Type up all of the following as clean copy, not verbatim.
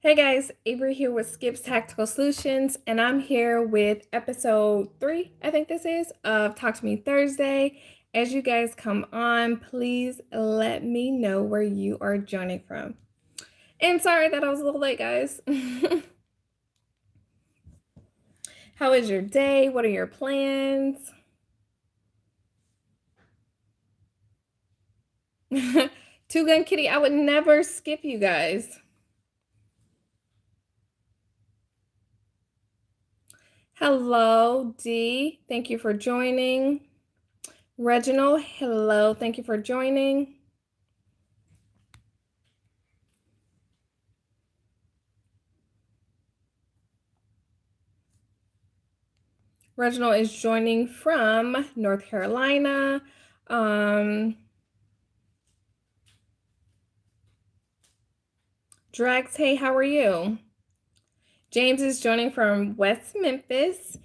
Hey guys, Avery here with Skip's Tactical Solutions, and I'm here with episode 3, I think this is, of Talk to Me Thursday. As you guys come on, please let me know where you are joining from. And sorry that I was a little late, guys. How is your day? What are your plans? Two Gun Kitty, I would never skip you guys. Hello, Dee. Thank you for joining. Reginald, hello. Thank you for joining. Reginald is joining from North Carolina. Drax, hey, how are you? James is joining from West Memphis.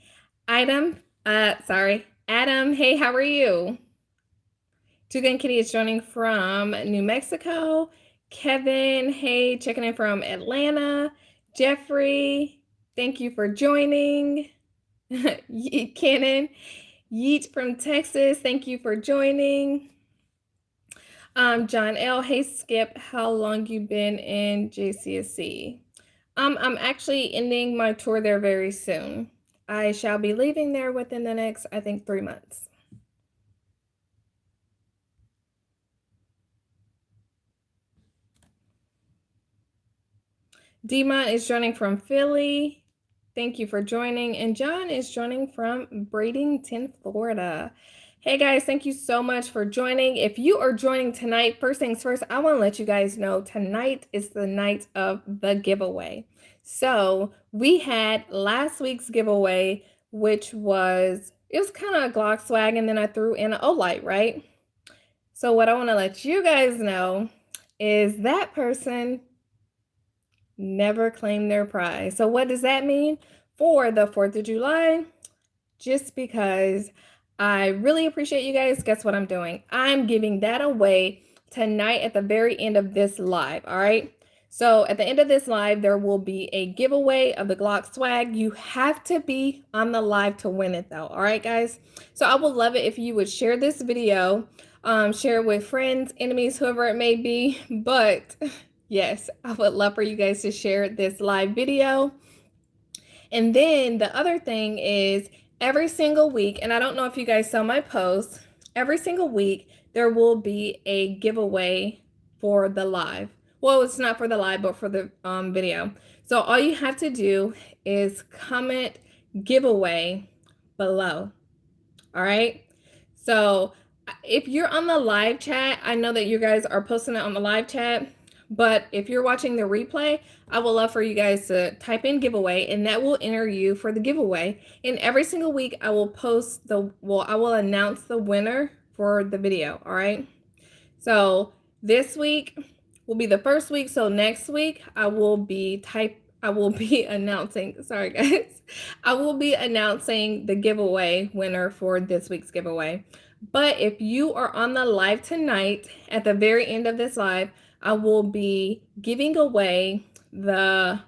Adam, hey, how are you? Two Gun Kitty is joining from New Mexico. Kevin, hey, checking in from Atlanta. Jeffrey, thank you for joining. Cannon, Yeet from Texas, thank you for joining. John L, hey Skip, how long you been in JCSC? I'm actually ending my tour there very soon. I shall be leaving there within the next, I think, 3 months. Demont is joining from Philly. Thank you for joining. And John is joining from Bradenton, Florida. Hey guys, thank you so much for joining. If you are joining tonight, first things first, I want to let you guys know tonight is the night of the giveaway. So we had last week's giveaway, which was, it was kind of a Glock swag, and then I threw in an Olight, right? So what I want to let you guys know is that person never claimed their prize. So what does that mean? For the 4th of July, just because I really appreciate you guys, guess what I'm doing? I'm giving that away tonight at the very end of this live, all right? So at the end of this live, there will be a giveaway of the Glock swag. You have to be on the live to win it though, all right, guys? So I would love it if you would share this video, share it with friends, enemies, whoever it may be, but yes, I would love for you guys to share this live video. And then the other thing is every single week, and I don't know if you guys saw my post, every single week there will be a giveaway for the live. Well, it's not for the live, but for the video. So all you have to do is comment giveaway below. All right. So if you're on the live chat, I know that you guys are posting it on the live chat, but if you're watching the replay, I would love for you guys to type in giveaway, and that will enter you for the giveaway. And every single week I will I will announce the winner for the video. All right. So this week will be the first week. So next week I will be announcing, sorry guys, I will be announcing the giveaway winner for this week's giveaway. But if you are on the live tonight, at the very end of this live, I will be giving away the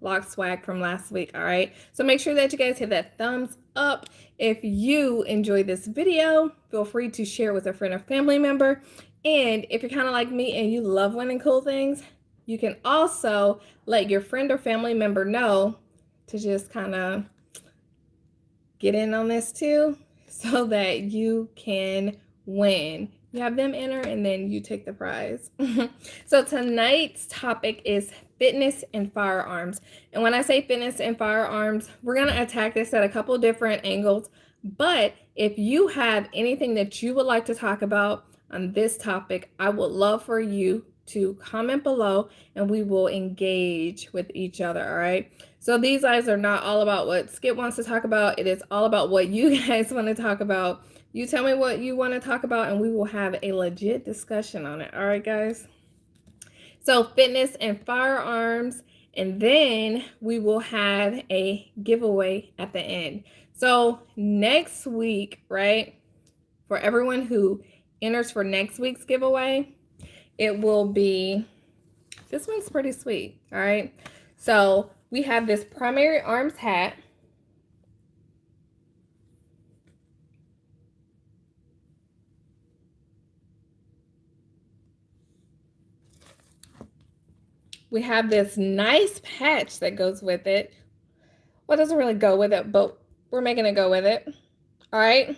Glock swag from last week, all right? So make sure that you guys hit that thumbs up. If you enjoyed this video, feel free to share it with a friend or family member. And if you're kind of like me and you love winning cool things, you can also let your friend or family member know to just kind of get in on this too, so that you can win. You have them enter and then you take the prize. So tonight's topic is fitness and firearms. And when I say fitness and firearms, we're going to attack this at a couple different angles. But if you have anything that you would like to talk about on this topic, I would love for you to comment below and we will engage with each other, all right? So these lives are not all about what Skip wants to talk about. It is all about what you guys want to talk about. You tell me what you want to talk about and we will have a legit discussion on it. All right, guys? So fitness and firearms, and then we will have a giveaway at the end. So next week, right, for everyone who enters for next week's giveaway, it will be, this one's pretty sweet, all right? So we have this primary arms hat. We have this nice patch that goes with it. Well, it doesn't really go with it, but we're making it go with it. All right,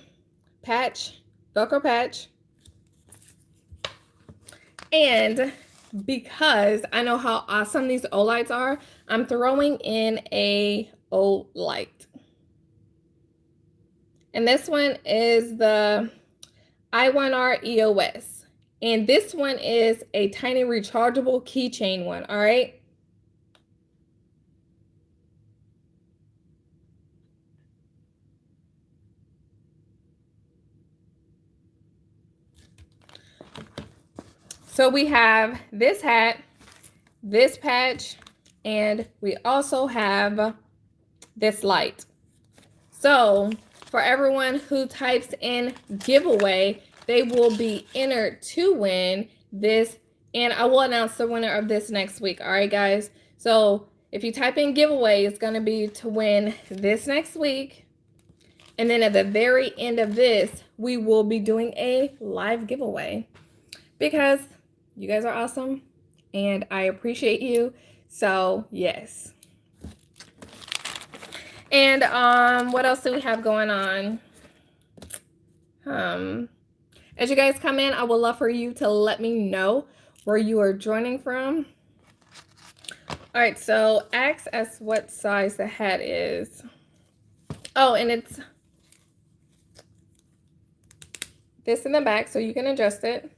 patch, Velcro patch. And because I know how awesome these O lights are, I'm throwing in a O light. And this one is the I1R EOS. And this one is a tiny rechargeable keychain one, all right? So we have this hat, this patch, and we also have this light. So for everyone who types in giveaway, they will be entered to win this, and I will announce the winner of this next week. All right, guys. So if you type in giveaway, it's going to be to win this next week. And then at the very end of this, we will be doing a live giveaway because you guys are awesome and I appreciate you. So yes. And what else do we have going on? As you guys come in, I would love for you to let me know where you are joining from. All right, so ask us what size the hat is. Oh, and it's this in the back, so you can adjust it.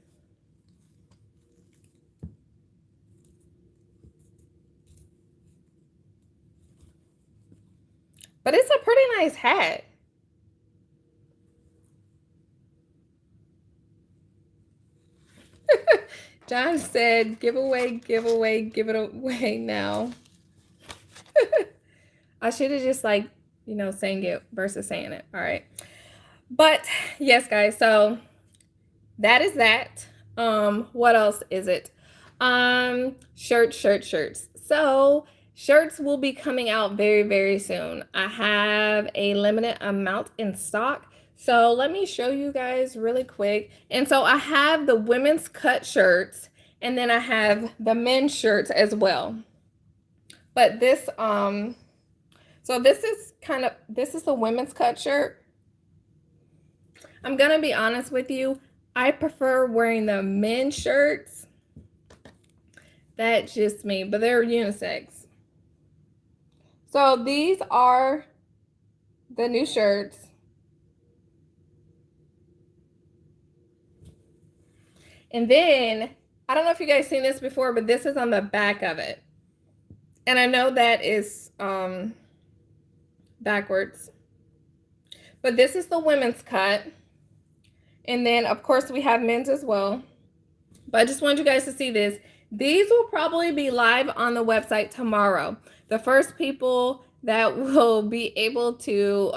But it's a pretty nice hat. John said, giveaway, giveaway, give it away now. I should have just like, you know, saying it versus saying it. All right. But yes, guys, so that is that. What else is it? Shirts. So shirts will be coming out very, very soon. I have a limited amount in stock. So let me show you guys really quick. And so I have the women's cut shirts and then I have the men's shirts as well. But this, so this is the women's cut shirt. I'm going to be honest with you. I prefer wearing the men's shirts. That's just me, but they're unisex. So these are the new shirts. And then, I don't know if you guys seen this before, but this is on the back of it. And I know that is backwards. But this is the women's cut. And then, of course, we have men's as well. But I just wanted you guys to see this. These will probably be live on the website tomorrow. The first people that will be able to,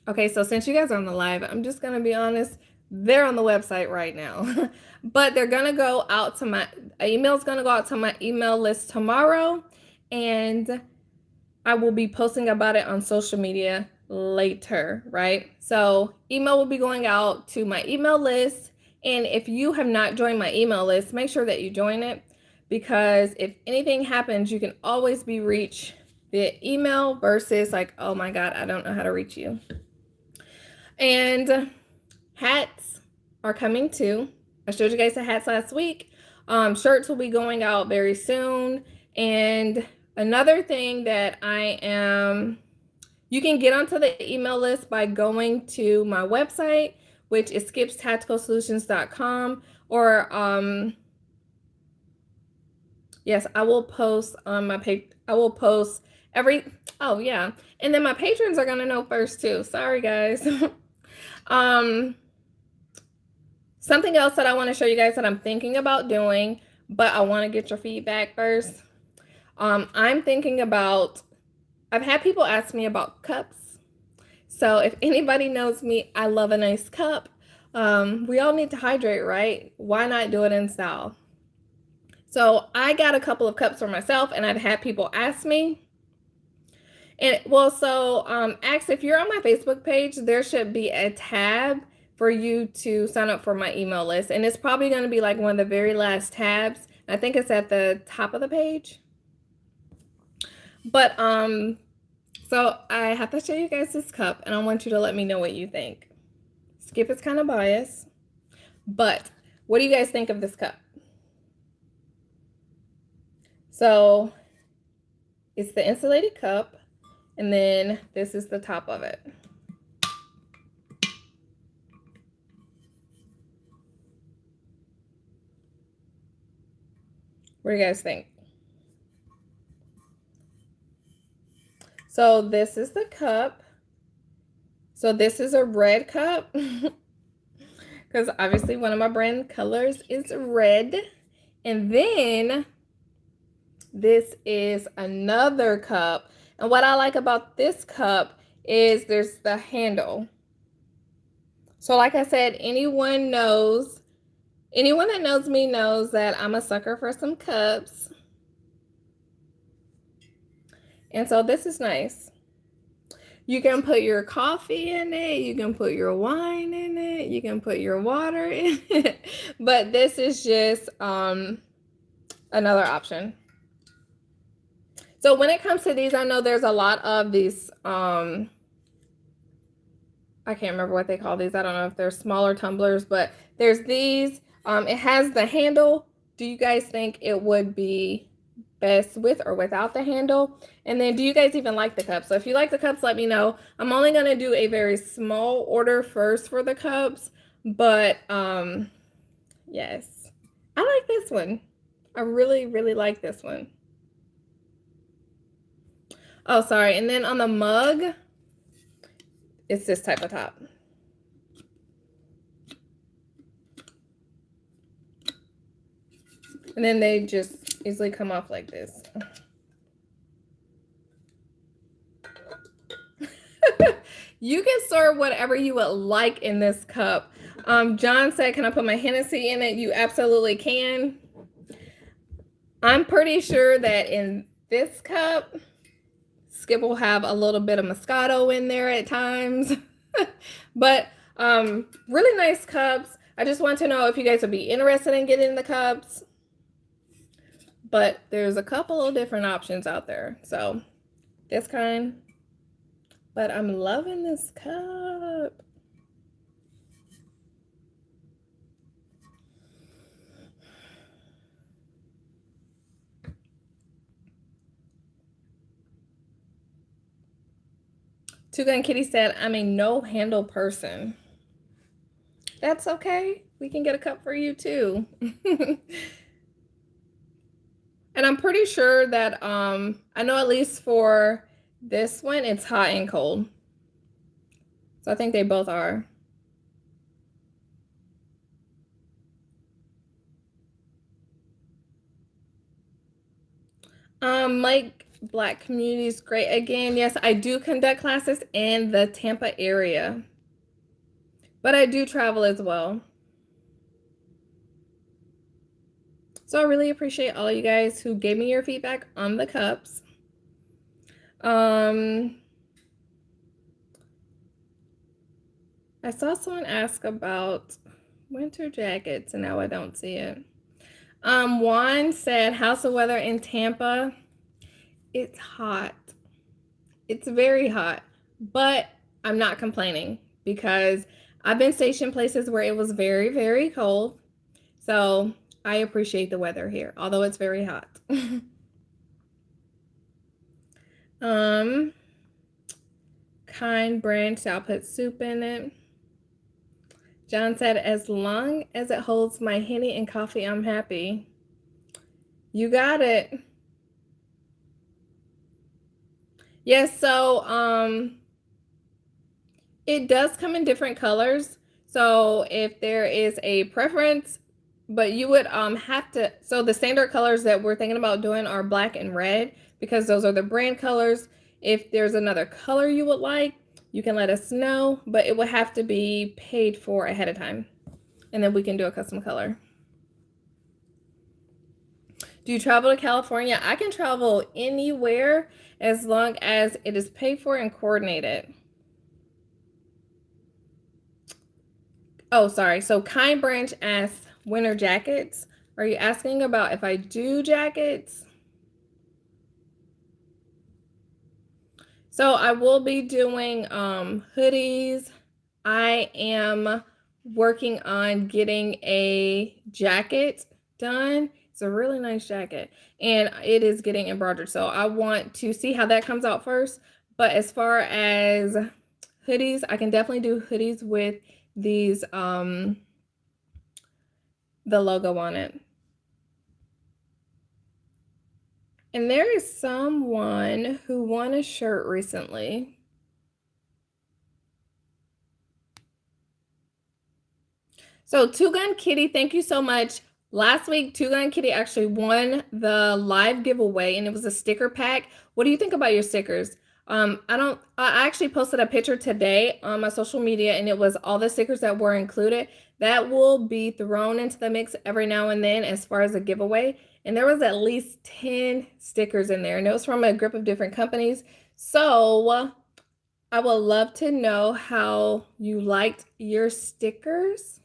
okay, so since you guys are on the live, I'm just going to be honest, they're on the website right now. But they're going to go out to my, email's going to go out to my email list tomorrow. And I will be posting about it on social media later, right? So email will be going out to my email list. And if you have not joined my email list, make sure that you join it, because if anything happens, you can always be reached via email versus like, oh my God, I don't know how to reach you. And hats are coming too. I showed you guys the hats last week. Shirts will be going out very soon. And another thing that you can get onto the email list by going to my website, which is skipstacticalsolutions.com, or yes, I will post on my page. I will post oh yeah, and then my patrons are gonna know first too. Sorry guys. Something else that I want to show you guys that I'm thinking about doing, but I want to get your feedback first. I'm thinking about, I've had people ask me about cups. So if anybody knows me, I love a nice cup. We all need to hydrate, right? Why not do it in style? So I got a couple of cups for myself, and I've had people ask me. And well, so actually, if you're on my Facebook page, there should be a tab for you to sign up for my email list. And it's probably going to be like one of the very last tabs. I think it's at the top of the page. But so I have to show you guys this cup, and I want you to let me know what you think. Skip is kind of biased, but what do you guys think of this cup? So it's the insulated cup, and then this is the top of it. What do you guys think? So this is the cup. So this is a red cup because obviously one of my brand colors is red. And then this is another cup. And what I like about this cup is there's the handle. So like I said, anyone that knows me knows that I'm a sucker for some cups. And so this is nice. You can put your coffee in it, you can put your wine in it, you can put your water in it, but this is just another option. So when it comes to these, I know there's a lot of these, I can't remember what they call these. I don't know if they're smaller tumblers, but there's these. It has the handle. Do you guys think it would be best with or without the handle? And then do you guys even like the cups? So if you like the cups, let me know. I'm only going to do a very small order first for the cups, but yes, I like this one. I really, really like this one. Oh, sorry. And then on the mug, it's this type of top. And then they just easily come off like this. You can serve whatever you would like in this cup. John said, can I put my Hennessy in it? You absolutely can. I'm pretty sure that in this cup, Skip will have a little bit of Moscato in there at times. But really nice cups. I just want to know if you guys would be interested in getting the cups. But there's a couple of different options out there. So this kind. But I'm loving this cup. Two Gun Kitty said, I'm a no handle person. That's okay. We can get a cup for you too. And I'm pretty sure that I know at least for this one, it's hot and cold. So I think they both are. Mike, Black community is great again. Yes, I do conduct classes in the Tampa area, but I do travel as well. So I really appreciate all of you guys who gave me your feedback on the cups. I saw someone ask about winter jackets, and now I don't see it. Juan said, how's the weather in Tampa? It's hot. It's very hot, but I'm not complaining because I've been stationed places where it was very, very cold. So I appreciate the weather here, although it's very hot. Kind branch, I'll put soup in it. John said, as long as it holds my Henny and coffee, I'm happy. You got it. Yes, so it does come in different colors. So if there is a preference, but you would have to, so the standard colors that we're thinking about doing are black and red because those are the brand colors. If there's another color you would like, you can let us know, but it would have to be paid for ahead of time. And then we can do a custom color. Do you travel to California? I can travel anywhere as long as it is paid for and coordinated. Oh, sorry. So Kind Branch asks winter jackets. Are you asking about if I do jackets? So I will be doing hoodies. I am working on getting a jacket done. It's a really nice jacket and it is getting embroidered. So I want to see how that comes out first. But as far as hoodies, I can definitely do hoodies with these the logo on it. And there is someone who won a shirt recently. So Two Gun Kitty, thank you so much. Last week, Two Gun Kitty actually won the live giveaway, and it was a sticker pack. What do you think about your stickers? I actually posted a picture today on my social media, and it was all the stickers that were included. That will be thrown into the mix every now and then as far as a giveaway. And there was at least 10 stickers in there, and it was from a group of different companies. So I would love to know how you liked your stickers.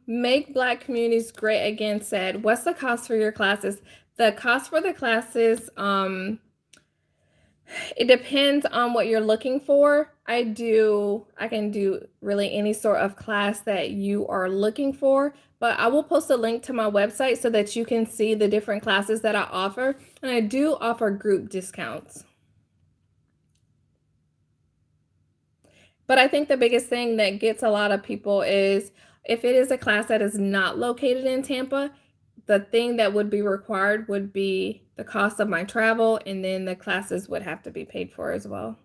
Make Black Communities Great Again said, what's the cost for your classes? The cost for the classes, it depends on what you're looking for. I can do really any sort of class that you are looking for, but I will post a link to my website so that you can see the different classes that I offer. And I do offer group discounts. But I think the biggest thing that gets a lot of people is if it is a class that is not located in Tampa, the thing that would be required would be the cost of my travel, and then the classes would have to be paid for as well.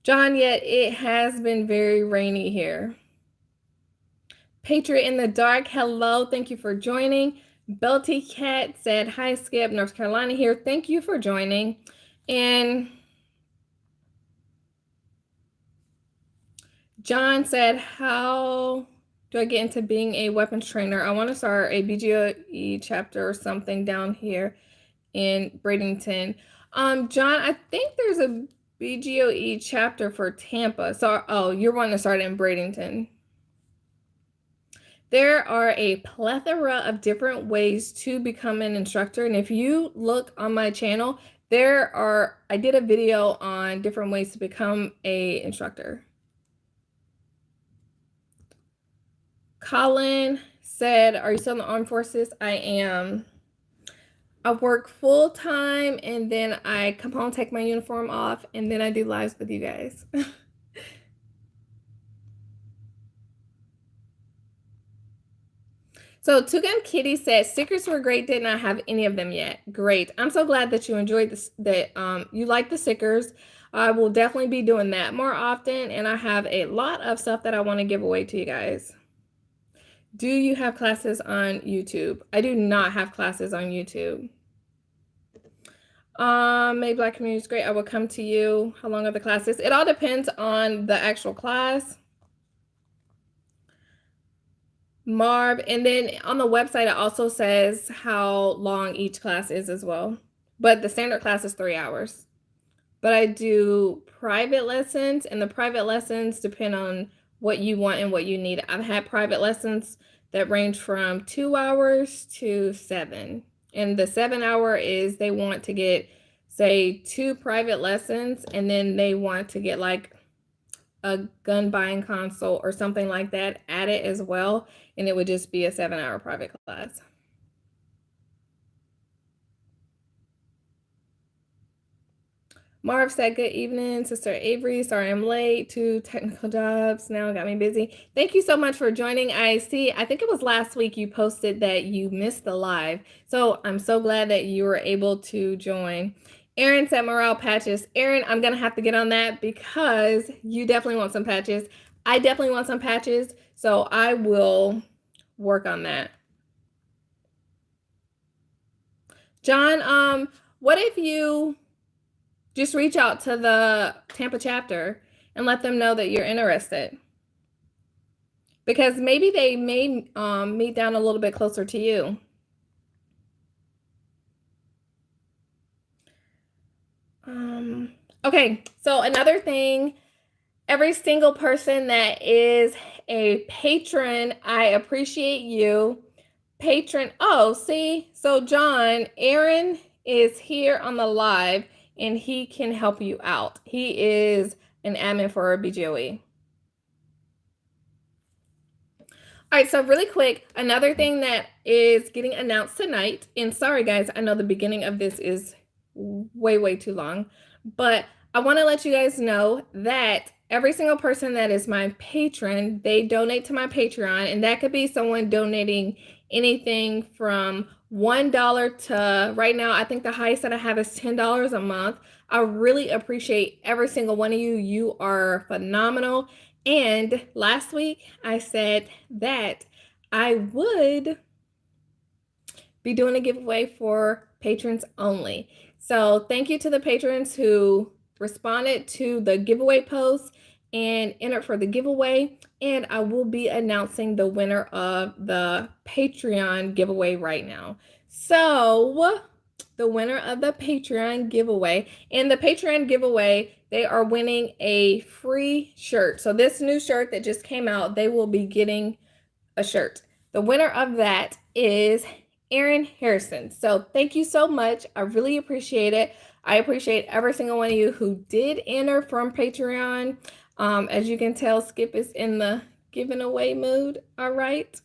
John, yet it has been very rainy here. Patriot in the Dark, hello, thank you for joining. Belty Cat said, hi, Skip, North Carolina here. Thank you for joining. And John said, how do I get into being a weapons trainer? I want to start a BGOE chapter or something down here in Bradenton. John, I think there's a BGOE chapter for Tampa. So, oh, you're wanting to start in Bradenton. There are a plethora of different ways to become an instructor. And if you look on my channel, I did a video on different ways to become a instructor. Colin said, are you still in the armed forces? I am. I work full time and then I come home, take my uniform off, and then I do lives with you guys. So Two Gun Kitty said, stickers were great, did not have any of them yet. Great. I'm so glad that you enjoyed this, that you like the stickers. I will definitely be doing that more often, and I have a lot of stuff that I want to give away to you guys. Do you have classes on YouTube? I do not have classes on YouTube. Make Black Communities Great. I will come to you. How long are the classes? It all depends on the actual class. Marv, and then on the website, it also says how long each class is as well. But the standard class is 3 hours. But I do private lessons, and the private lessons depend on what you want and what you need. I've had private lessons that range from 2 hours to 7. And the 7 hour is they want to get, say, 2 private lessons, and then they want to get like a gun buying console or something like that added as well, and it would just be a 7-hour private class. Marv said, good evening, Sister Avery. Sorry I'm late. 2 technical jobs now got me busy. Thank you so much for joining. I think it was last week you posted that you missed the live. So I'm so glad that you were able to join. Aaron said morale patches. Aaron, I'm going to have to get on that because you definitely want some patches. I definitely want some patches. So I will work on that. John, what if you just reach out to the Tampa chapter and let them know that you're interested. Because maybe they may meet down a little bit closer to you. Okay, so another thing, every single person that is a patron, I appreciate you. Patron, oh, see, so John, Aaron is here on the live and he can help you out. He is an admin for BGOE. All right, so really quick, another thing that is getting announced tonight, and sorry guys, I know the beginning of this is way too long, but I want to let you guys know that every single person that is my patron, they donate to my Patreon, and that could be someone donating anything from $1 to, right now, I think the highest that I have is $10 a month. I really appreciate every single one of you. You are phenomenal. And last week I said that I would be doing a giveaway for patrons only. So thank you to the patrons who responded to the giveaway post and entered for the giveaway. And I will be announcing the winner of the Patreon giveaway right now. So the winner of the Patreon giveaway, and the Patreon giveaway, they are winning a free shirt. So this new shirt that just came out, they will be getting a shirt. The winner of that is Aaron Harrison. So thank you so much. I really appreciate it. I appreciate every single one of you who did enter from Patreon. As you can tell, Skip is in the giving away mood. All right.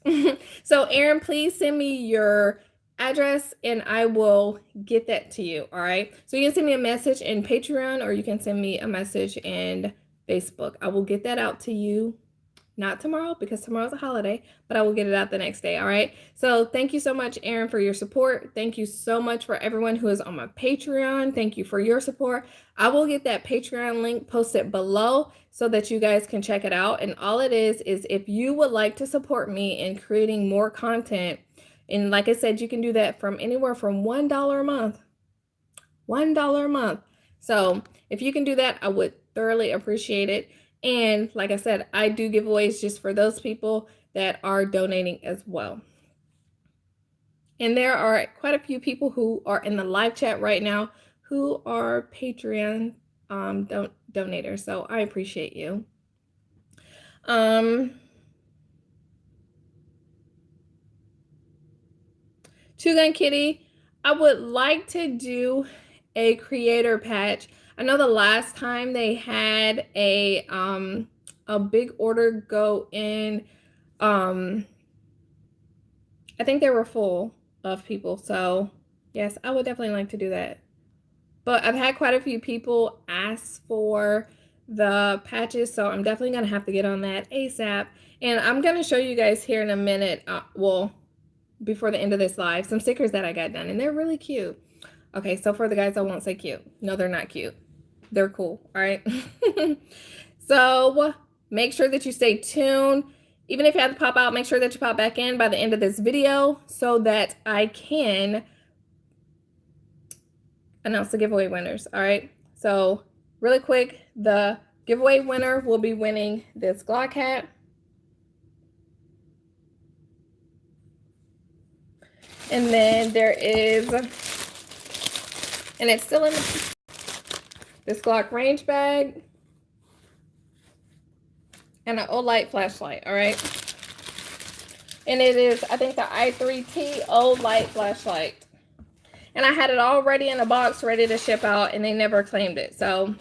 So Aaron, please send me your address and I will get that to you. All right. So you can send me a message in Patreon or you can send me a message in Facebook. I will get that out to you. Not tomorrow because tomorrow's a holiday, but I will get it out the next day, all right? So thank you so much, Aaron, for your support. Thank you so much for everyone who is on my Patreon. Thank you for your support. I will get that Patreon link posted below so that you guys can check it out. And all it is if you would like to support me in creating more content, and like I said, you can do that from anywhere from $1 a month. $1 a month. So if you can do that, I would thoroughly appreciate it. And like I said, I do giveaways just for those people that are donating as well. And there are quite a few people who are in the live chat right now who are Patreon donators. So I appreciate you. Two Gun Kitty, I would like to do a creator patch. I know the last time they had a big order go in, I think they were full of people. So yes, I would definitely like to do that. But I've had quite a few people ask for the patches, so I'm definitely gonna have to get on that ASAP. And I'm gonna show you guys here in a minute, well, before the end of this live, some stickers that I got done, and they're really cute. Okay, so for the guys, I won't say cute. No, they're not cute. They're cool, all right? So make sure that you stay tuned. Even if you have to pop out, make sure that you pop back in by the end of this video so that I can announce the giveaway winners, all right? So really quick, the giveaway winner will be winning this Glock hat. And then there is, and it's still in this Glock range bag and an Olight flashlight, all right? And it is, I think, the i3T Olight flashlight. And I had it all ready in a box, ready to ship out, and they never claimed it. So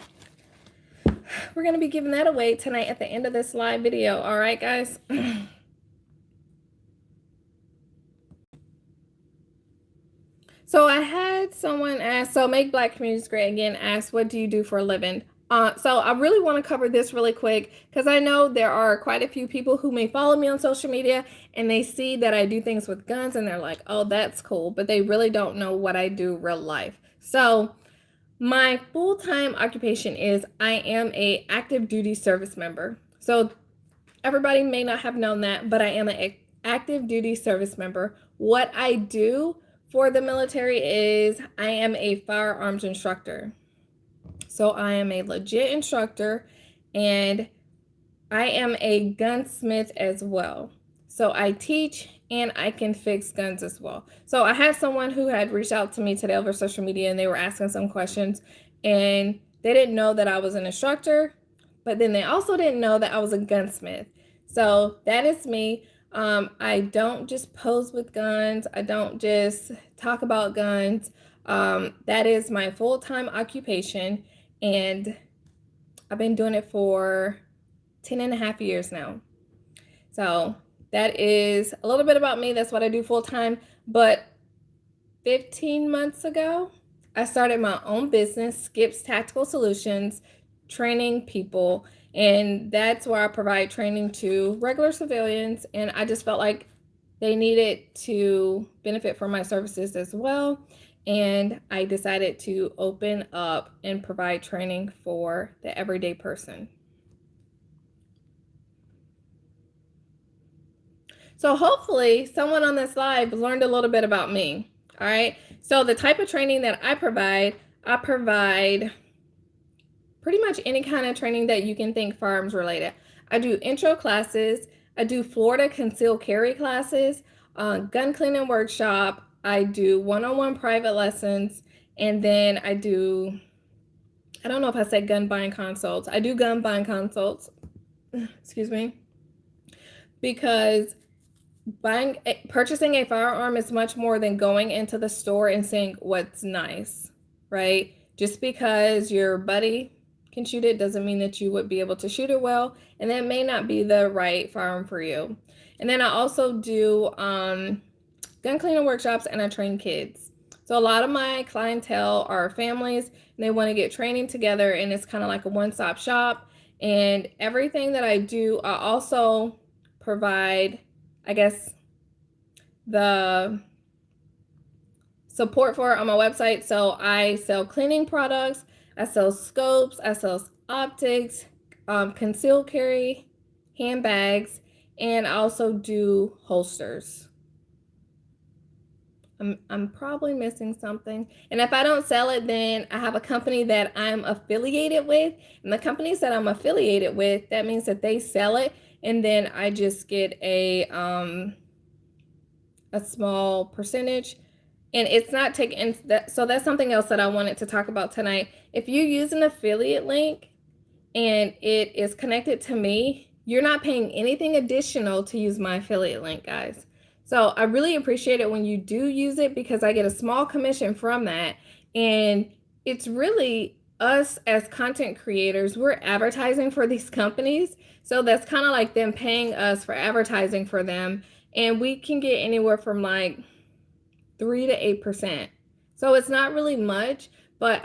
we're going to be giving that away tonight at the end of this live video, all right, guys? So I had someone ask, so Make Black Communities Great Again asked, what do you do for a living? So I really want to cover this really quick because I know there are quite a few people who may follow me on social media and they see that I do things with guns and they're like, oh, that's cool, but they really don't know what I do real life. So my full-time occupation is I am a active duty service member. So everybody may not have known that, but I am an active duty service member. What I do for the military is I am a firearms instructor. So I am a legit instructor, and I am a gunsmith as well. So I teach and I can fix guns as well. So I had someone who had reached out to me today over social media, and they were asking some questions, and they didn't know that I was an instructor, but then they also didn't know that I was a gunsmith. So that is me. I don't just pose with guns. I don't just talk about guns. That is my full-time occupation, and I've been doing it for 10 and a half years now. So that is a little bit about me. That's what I do full time. But 15 months ago, I started my own business, Skips Tactical Solutions, training people. And that's where I provide training to regular civilians. And I just felt like they needed to benefit from my services as well. And I decided to open up and provide training for the everyday person. So hopefully someone on this live learned a little bit about me. All right. So the type of training that I provide pretty much any kind of training that you can think firearms related. I do intro classes. I do Florida concealed carry classes, gun cleaning workshop. I do one-on-one private lessons. And then I don't know if I said gun buying consults. I do gun buying consults, excuse me, because purchasing a firearm is much more than going into the store and saying what's nice, right? Just because your buddy can shoot it doesn't mean that you would be able to shoot it well, and that may not be the right firearm for you. And then I also do gun cleaning workshops, and I train kids. So a lot of my clientele are families, and they want to get training together, and it's kind of like a one-stop shop. And everything that I do, I also provide, I guess, the support for it on my website. So I sell cleaning products, I sell scopes, I sell optics, concealed carry, handbags, and I also do holsters. I'm probably missing something. And if I don't sell it, then I have a company that I'm affiliated with. And the companies that I'm affiliated with, that means that they sell it, and then I just get a small percentage, and it's not taken that. So that's something else that I wanted to talk about tonight. If you use an affiliate link and it is connected to me, you're not paying anything additional to use my affiliate link, guys. So I really appreciate it when you do use it, because I get a small commission from that. And it's really us as content creators, we're advertising for these companies. So that's kind of like them paying us for advertising for them. And we can get anywhere from like 3 to 8%. So it's not really much, but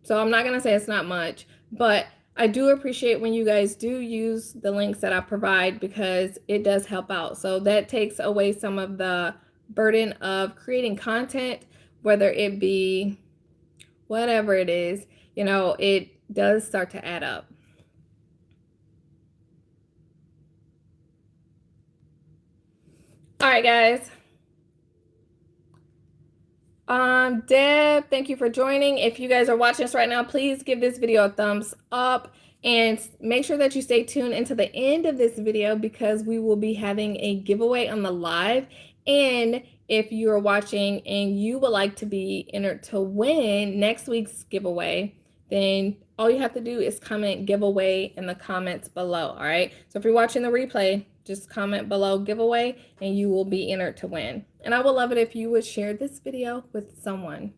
so I'm not going to say it's not much, but I do appreciate when you guys do use the links that I provide, because it does help out. So that takes away some of the burden of creating content, whether it be whatever it is, it does start to add up. All right, guys. Deb, thank you for joining. If you guys are watching this right now, please give this video a thumbs up, and make sure that you stay tuned into the end of this video, because we will be having a giveaway on the live. And if you are watching and you would like to be entered to win next week's giveaway, then all you have to do is comment giveaway in the comments below. All right. So if you're watching the replay, just comment below giveaway and you will be entered to win. And I would love it if you would share this video with someone.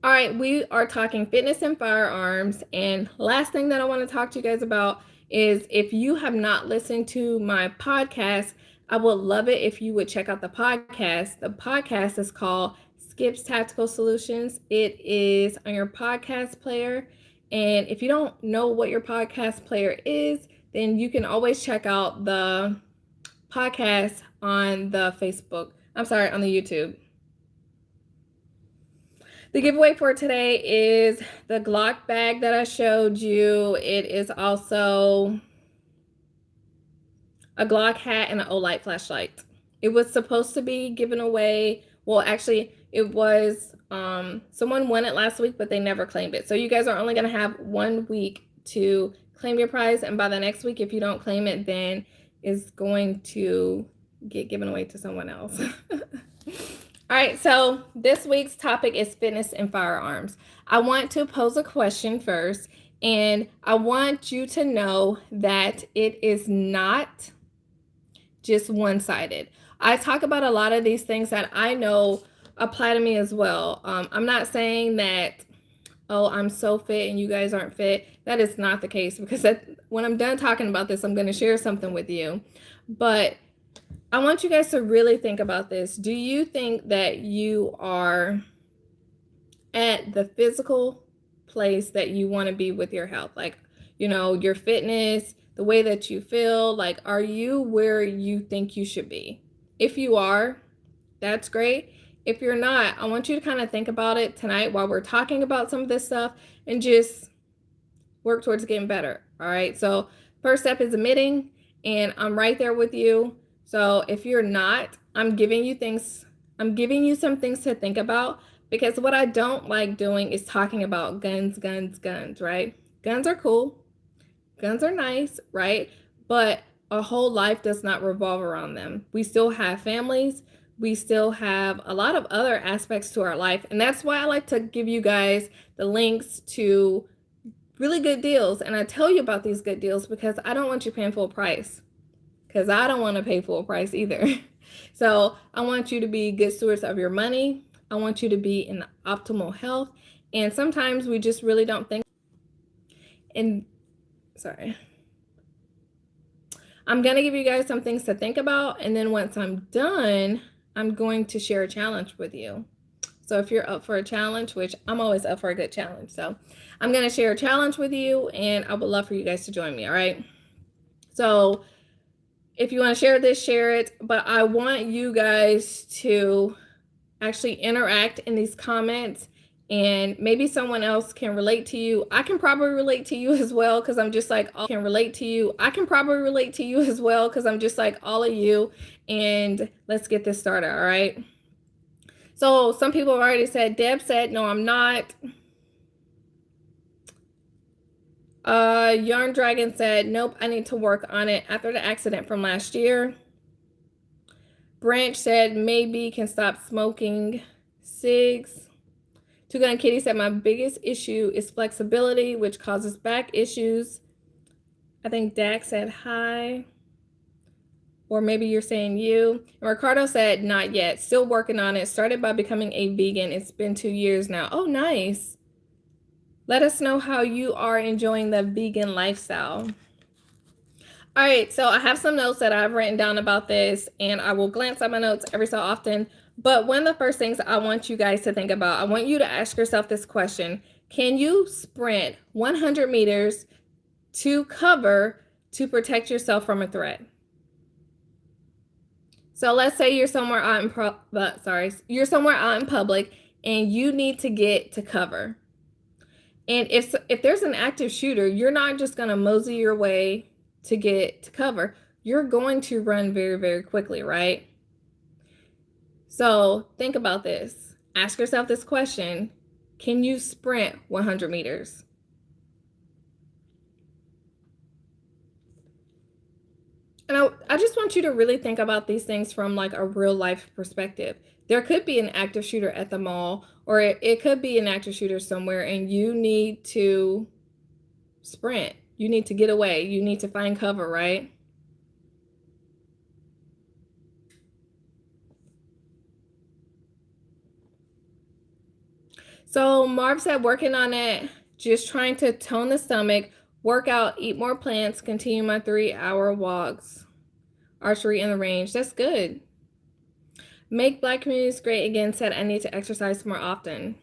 All right, we are talking fitness and firearms. And last thing that I want to talk to you guys about is, if you have not listened to my podcast, I would love it if you would check out the podcast. The podcast is called Skips Tactical Solutions. It is on your podcast player. And if you don't know what your podcast player is, then you can always check out the podcast on the on the YouTube. The giveaway for today is the Glock bag that I showed you. It is also a Glock hat and an Olight flashlight. It was supposed to be given away. Well, actually, It was someone won it last week, but they never claimed it. So you guys are only going to have 1 week to claim your prize, and by the next week, if you don't claim it, then it's going to get given away to someone else. All right, so this week's topic is fitness and firearms. I want to pose a question first, and I want you to know that it is not just one-sided. I talk about a lot of these things that I know apply to me as well. I'm not saying that, oh, I'm so fit and you guys aren't fit. That is not the case, because when I'm done talking about this, I'm going to share something with you. But I want you guys to really think about this. Do you think that you are at the physical place that you want to be with your health? Like, you know, your fitness, the way that you feel, like, are you where you think you should be? If you are, that's great. If you're not, I want you to kind of think about it tonight while we're talking about some of this stuff and just work towards getting better. All right. So first step is admitting, and I'm right there with you. So if you're not, I'm giving you some things to think about, because what I don't like doing is talking about guns, right? Guns are cool. Guns are nice, right? But our whole life does not revolve around them. We still have families. We still have a lot of other aspects to our life. And that's why I like to give you guys the links to really good deals. And I tell you about these good deals because I don't want you paying full price, because I don't want to pay full price either. So I want you to be good stewards of your money. I want you to be in optimal health. And sometimes we just really don't think. And sorry. I'm going to give you guys some things to think about. And then once I'm done, I'm going to share a challenge with you. So if you're up for a challenge, which I'm always up for a good challenge. So I'm going to share a challenge with you, and I would love for you guys to join me. All right. So if you want to share this, share it. But I want you guys to actually interact in these comments, and maybe someone else can relate to you. I can probably relate to you as well, because I'm just like, I can relate to you. I can probably relate to you as well, because I'm just like all of you. And let's get this started. All right. So some people have already said, Deb said, no, I'm not. Yarn Dragon said, nope, I need to work on it after the accident from last year. Branch said, maybe can stop smoking cigs. Two Gun Kitty said, my biggest issue is flexibility, which causes back issues. I think Dak said hi. Or maybe you're saying you. And Ricardo said, not yet. Still working on it. Started by becoming a vegan. It's been 2 years now. Oh, nice. Let us know how you are enjoying the vegan lifestyle. All right, so I have some notes that I've written down about this, and I will glance at my notes every so often. But one of the first things I want you guys to think about, I want you to ask yourself this question. Can you sprint 100 meters to cover to protect yourself from a threat? So let's say you're somewhere out in public and you need to get to cover. And if there's an active shooter, you're not just going to mosey your way to get to cover. You're going to run very, very quickly, right? So think about this. Ask yourself this question. Can you sprint 100 meters? And I just want you to really think about these things from like a real life perspective. There could be an active shooter at the mall, or it could be an active shooter somewhere, and you need to sprint. You need to get away. You need to find cover, right? So Marv said, working on it, just trying to tone the stomach, work out, eat more plants, continue my 3-hour walks, archery in the range. That's good. Make Black communities great again said, I need to exercise more often.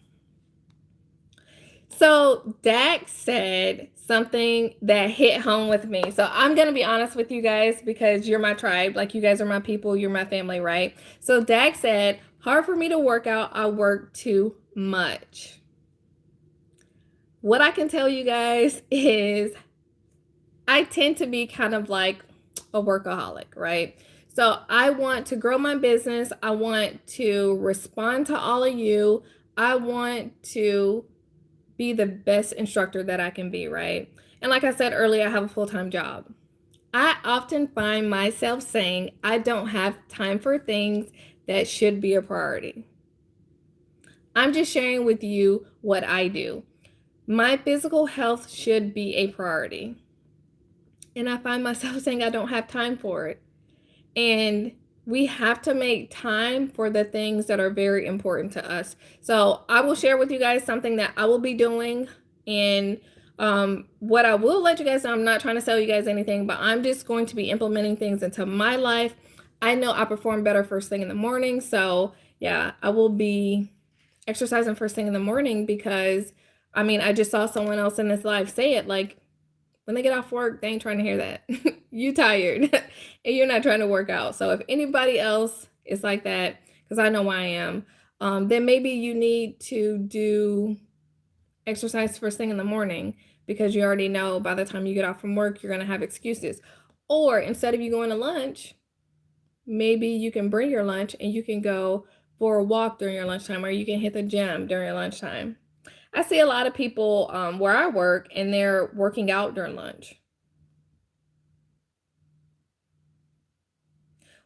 So Dak said something that hit home with me. So I'm going to be honest with you guys, because you're my tribe. Like, you guys are my people. You're my family, right? So Dak said, hard for me to work out. I work too much. What I can tell you guys is I tend to be kind of like a workaholic, right? So I want to grow my business. I want to respond to all of you. I want to be the best instructor that I can be, right? And like I said earlier, I have a full-time job. I often find myself saying I don't have time for things that should be a priority. I'm just sharing with you what I do. My physical health should be a priority. And I find myself saying I don't have time for it. And we have to make time for the things that are very important to us. So I will share with you guys something that I will be doing. And what I will let you guys know, I'm not trying to sell you guys anything, but I'm just going to be implementing things into my life. I know I perform better first thing in the morning. So yeah, I will be exercising first thing in the morning because I mean, I just saw someone else in this live say it like, when they get off work, they ain't trying to hear that. You tired and you're not trying to work out. So if anybody else is like that, because I know I am, then maybe you need to do exercise first thing in the morning because you already know by the time you get off from work, you're going to have excuses. Or instead of you going to lunch, maybe you can bring your lunch and you can go for a walk during your lunchtime, or you can hit the gym during your lunchtime. I see a lot of people where I work and they're working out during lunch.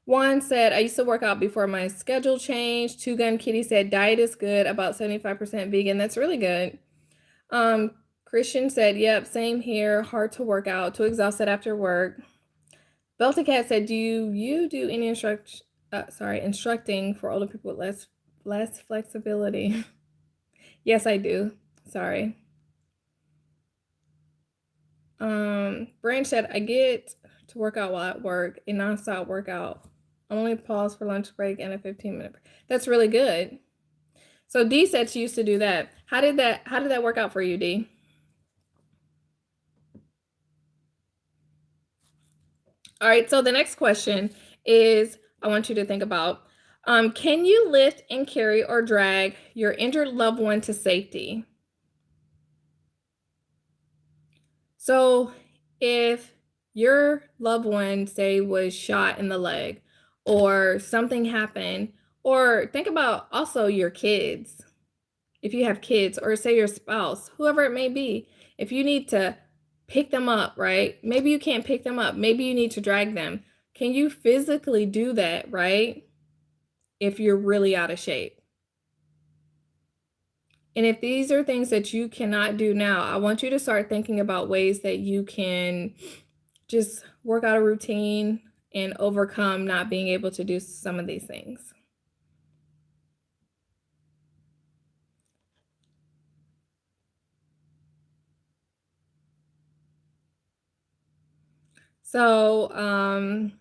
Juan said, I used to work out before my schedule changed. Two Gun Kitty said, diet is good, about 75% vegan. That's really good. Christian said, yep, same here. Hard to work out, too exhausted after work. Belta Cat said, do you do any instructing for older people with less flexibility? Yes, I do. Sorry. Branch said, I get to work out while at work, a nonstop workout. Only pause for lunch break and a 15-minute break. That's really good. So D said she used to do that. How did that work out for you, D? All right, so the next question is I want you to think about can you lift and carry or drag your injured loved one to safety? So if your loved one, say, was shot in the leg or something happened, or think about also your kids, if you have kids, or say your spouse, whoever it may be, if you need to pick them up, right? Maybe you can't pick them up. Maybe you need to drag them. Can you physically do that, right? If you're really out of shape. And if these are things that you cannot do now, I want you to start thinking about ways that you can just work out a routine and overcome not being able to do some of these things. So,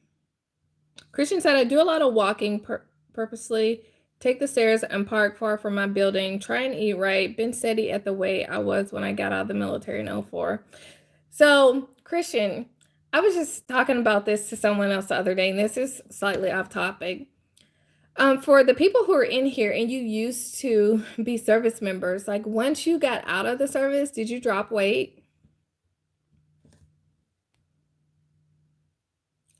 Christian said, I do a lot of walking purposely, take the stairs and park far from my building, try and eat right, been steady at the weight I was when I got out of the military in 04. So, Christian, I was just talking about this to someone else the other day, and this is slightly off topic. For the people who are in here and you used to be service members, like once you got out of the service, did you drop weight?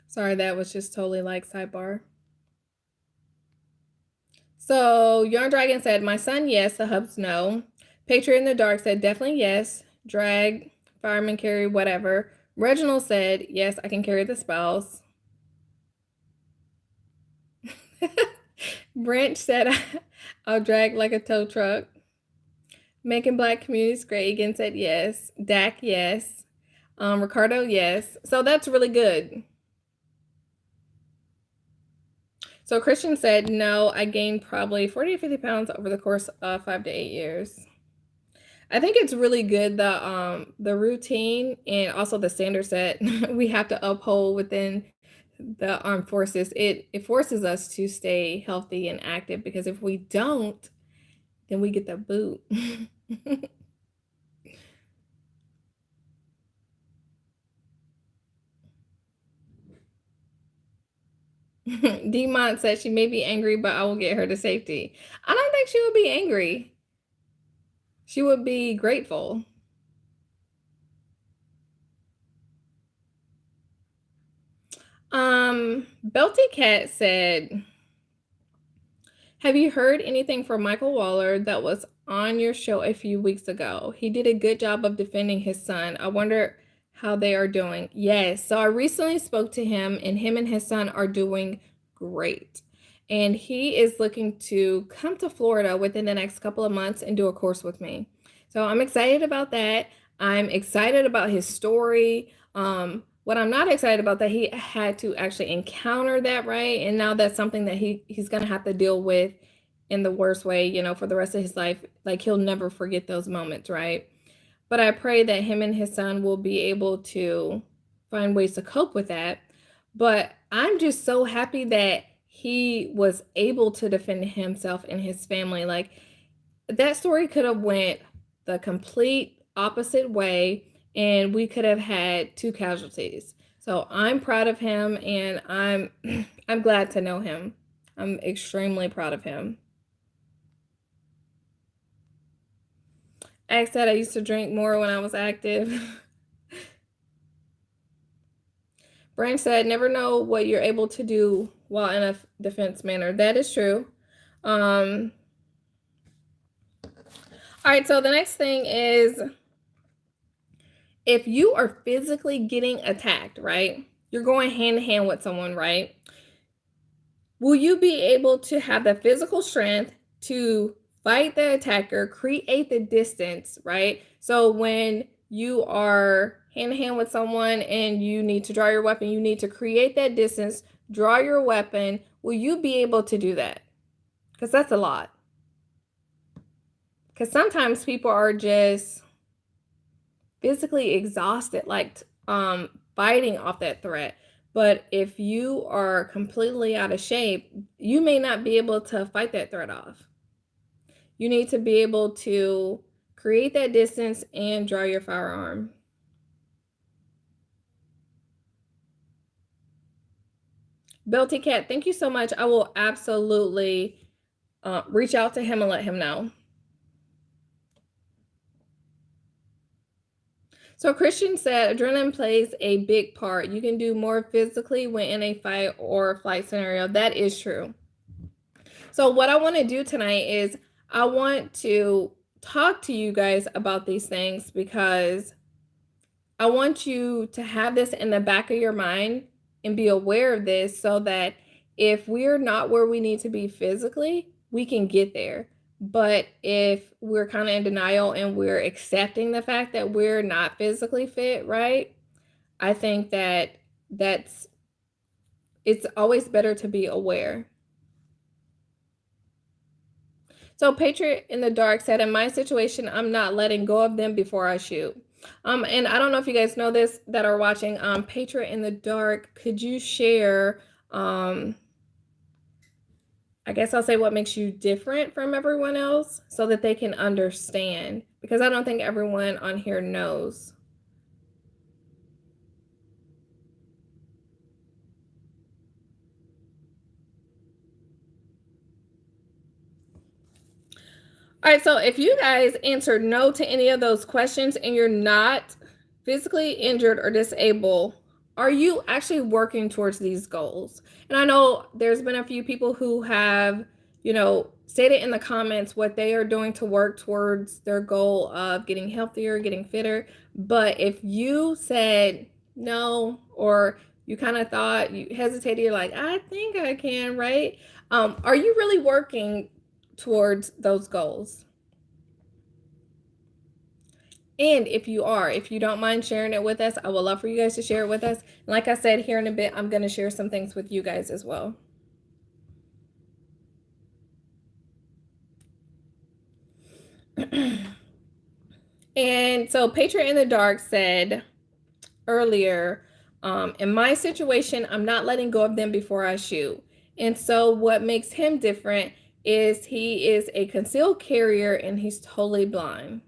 Sorry, that was just totally like sidebar. So Yarn Dragon said, my son, yes. The hubs, no. Patriot in the Dark said, definitely yes. Drag, fireman carry, whatever. Reginald said, yes, I can carry the spouse. Branch said, I'll drag like a tow truck. Making Black Communities Great Again said yes. Dak, yes. Ricardo, yes. So that's really good. So Christian said, no, I gained probably 40 to 50 pounds over the course of 5 to 8 years. I think it's really good the routine and also the standards that we have to uphold within the armed forces. It forces us to stay healthy and active because if we don't, then we get the boot. Demont said she may be angry, but I will get her to safety. I don't think she would be angry. She would be grateful. Belty Cat said, have you heard anything from Michael Waller that was on your show a few weeks ago? He did a good job of defending his son. I wonder how they are doing. Yes, so I recently spoke to him, and him and his son are doing great. And he is looking to come to Florida within the next couple of months and do a course with me. So I'm excited about that. I'm excited about his story. What I'm not excited about that he had to actually encounter that, right? And now that's something that he's gonna have to deal with in the worst way, you know, for the rest of his life. Like, he'll never forget those moments, right? But I pray that him and his son will be able to find ways to cope with that. But I'm just so happy that he was able to defend himself and his family. Like, that story could have went the complete opposite way, and we could have had 2 casualties. So I'm proud of him, and I'm glad to know him. I'm extremely proud of him. I said I used to drink more when I was active. Branch said, never know what you're able to do while in a defense manner. That is true. All right, so the next thing is, if you are physically getting attacked, right? You're going hand to hand with someone, right? Will you be able to have the physical strength to fight the attacker, create the distance, right? So when you are hand to hand with someone and you need to draw your weapon, you need to create that distance, draw your weapon. Will you be able to do that? Because that's a lot. Because sometimes people are just physically exhausted, like fighting off that threat. But if you are completely out of shape, you may not be able to fight that threat off. You need to be able to create that distance and draw your firearm. Belty Cat, thank you so much. I will absolutely reach out to him and let him know. So Christian said, adrenaline plays a big part. You can do more physically when in a fight or flight scenario. That is true. So what I want to do tonight is I want to talk to you guys about these things, because I want you to have this in the back of your mind and be aware of this, so that if we're not where we need to be physically, we can get there. But if we're kind of in denial and we're accepting the fact that we're not physically fit, right? I think that it's always better to be aware. So Patriot in the Dark said, in my situation, I'm not letting go of them before I shoot. And I don't know if you guys know this that are watching. Patriot in the Dark, could you share, I guess I'll say, what makes you different from everyone else, so that they can understand? Because I don't think everyone on here knows. All right, so if you guys answered no to any of those questions and you're not physically injured or disabled, are you actually working towards these goals? And I know there's been a few people who have, stated in the comments what they are doing to work towards their goal of getting healthier, getting fitter. But if you said no, or you kind of thought, you hesitated, you're like, I think I can, right? Are you really working towards those goals? And if you don't mind sharing it with us, I would love for you guys to share it with us. And like I said, here in a bit, I'm going to share some things with you guys as well. And so Patriot in the Dark said earlier, in my situation, I'm not letting go of them before I shoot. And so what makes him different is he is a concealed carrier and he's totally blind.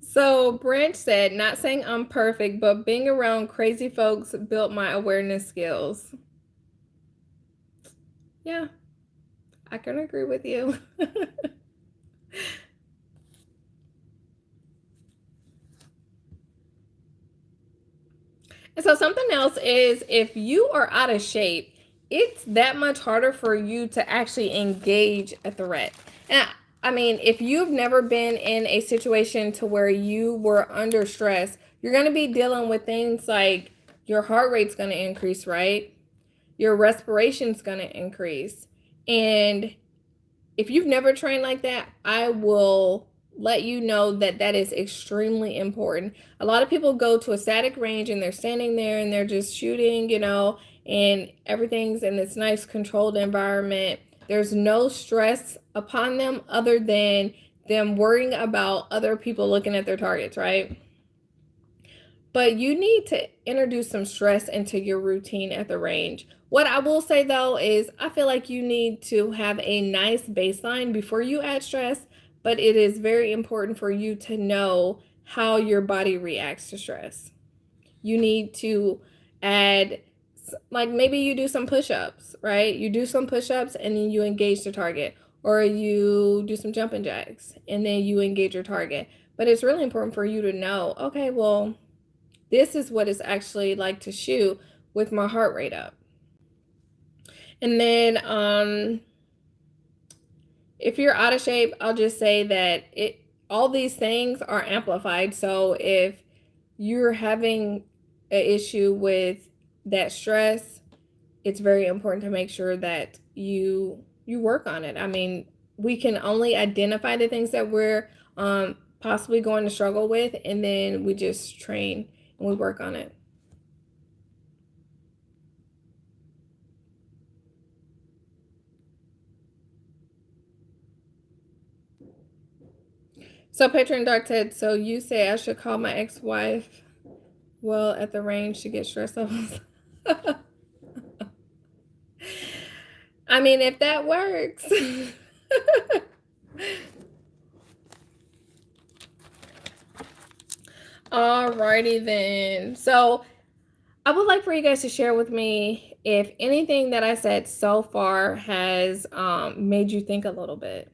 So Branch said, not saying I'm perfect, but being around crazy folks built my awareness skills. Yeah, I can agree with you. so something else is if you are out of shape, it's that much harder for you to actually engage a threat. And I mean, if you've never been in a situation to where you were under stress, you're going to be dealing with things like your heart rate's going to increase, right? Your respiration's going to increase. And if you've never trained like that, I will let you know that that is extremely important. A lot of people go to a static range and they're standing there and they're just shooting, and everything's in this nice controlled environment. There's no stress upon them other than them worrying about other people looking at their targets, right? But you need to introduce some stress into your routine at the range. What I will say though is I feel like you need to have a nice baseline before you add stress, but it is very important for you to know how your body reacts to stress. You need to add, like maybe you do some push-ups, right? You do some push-ups and then you engage the target, or you do some jumping jacks and then you engage your target. But it's really important for you to know, okay, well, this is what it's actually like to shoot with my heart rate up. And then if you're out of shape, I'll just say that all these things are amplified. So if you're having an issue with that stress, it's very important to make sure that you work on it. I mean, we can only identify the things that we're possibly going to struggle with, and then we just train and we work on it. So Patron Dark said, so you say I should call my ex-wife well at the range to get stress levels? I mean, if that works. Alrighty then. So I would like for you guys to share with me if anything that I said so far has made you think a little bit.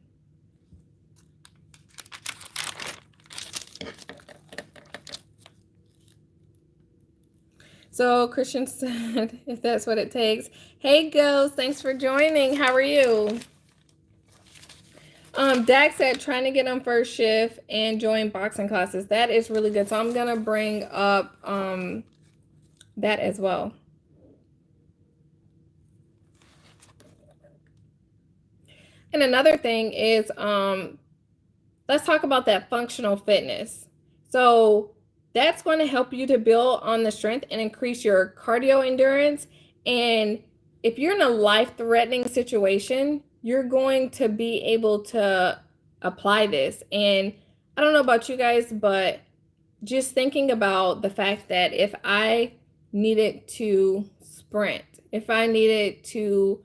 So Christian said, if that's what it takes. Hey, Ghost, thanks for joining. How are you? Dak said, trying to get on first shift and join boxing classes. That is really good. So I'm going to bring up that as well. And another thing is, let's talk about that functional fitness. So that's going to help you to build on the strength and increase your cardio endurance. And if you're in a life-threatening situation, you're going to be able to apply this. And I don't know about you guys, but just thinking about the fact that if I needed to sprint, if I needed to,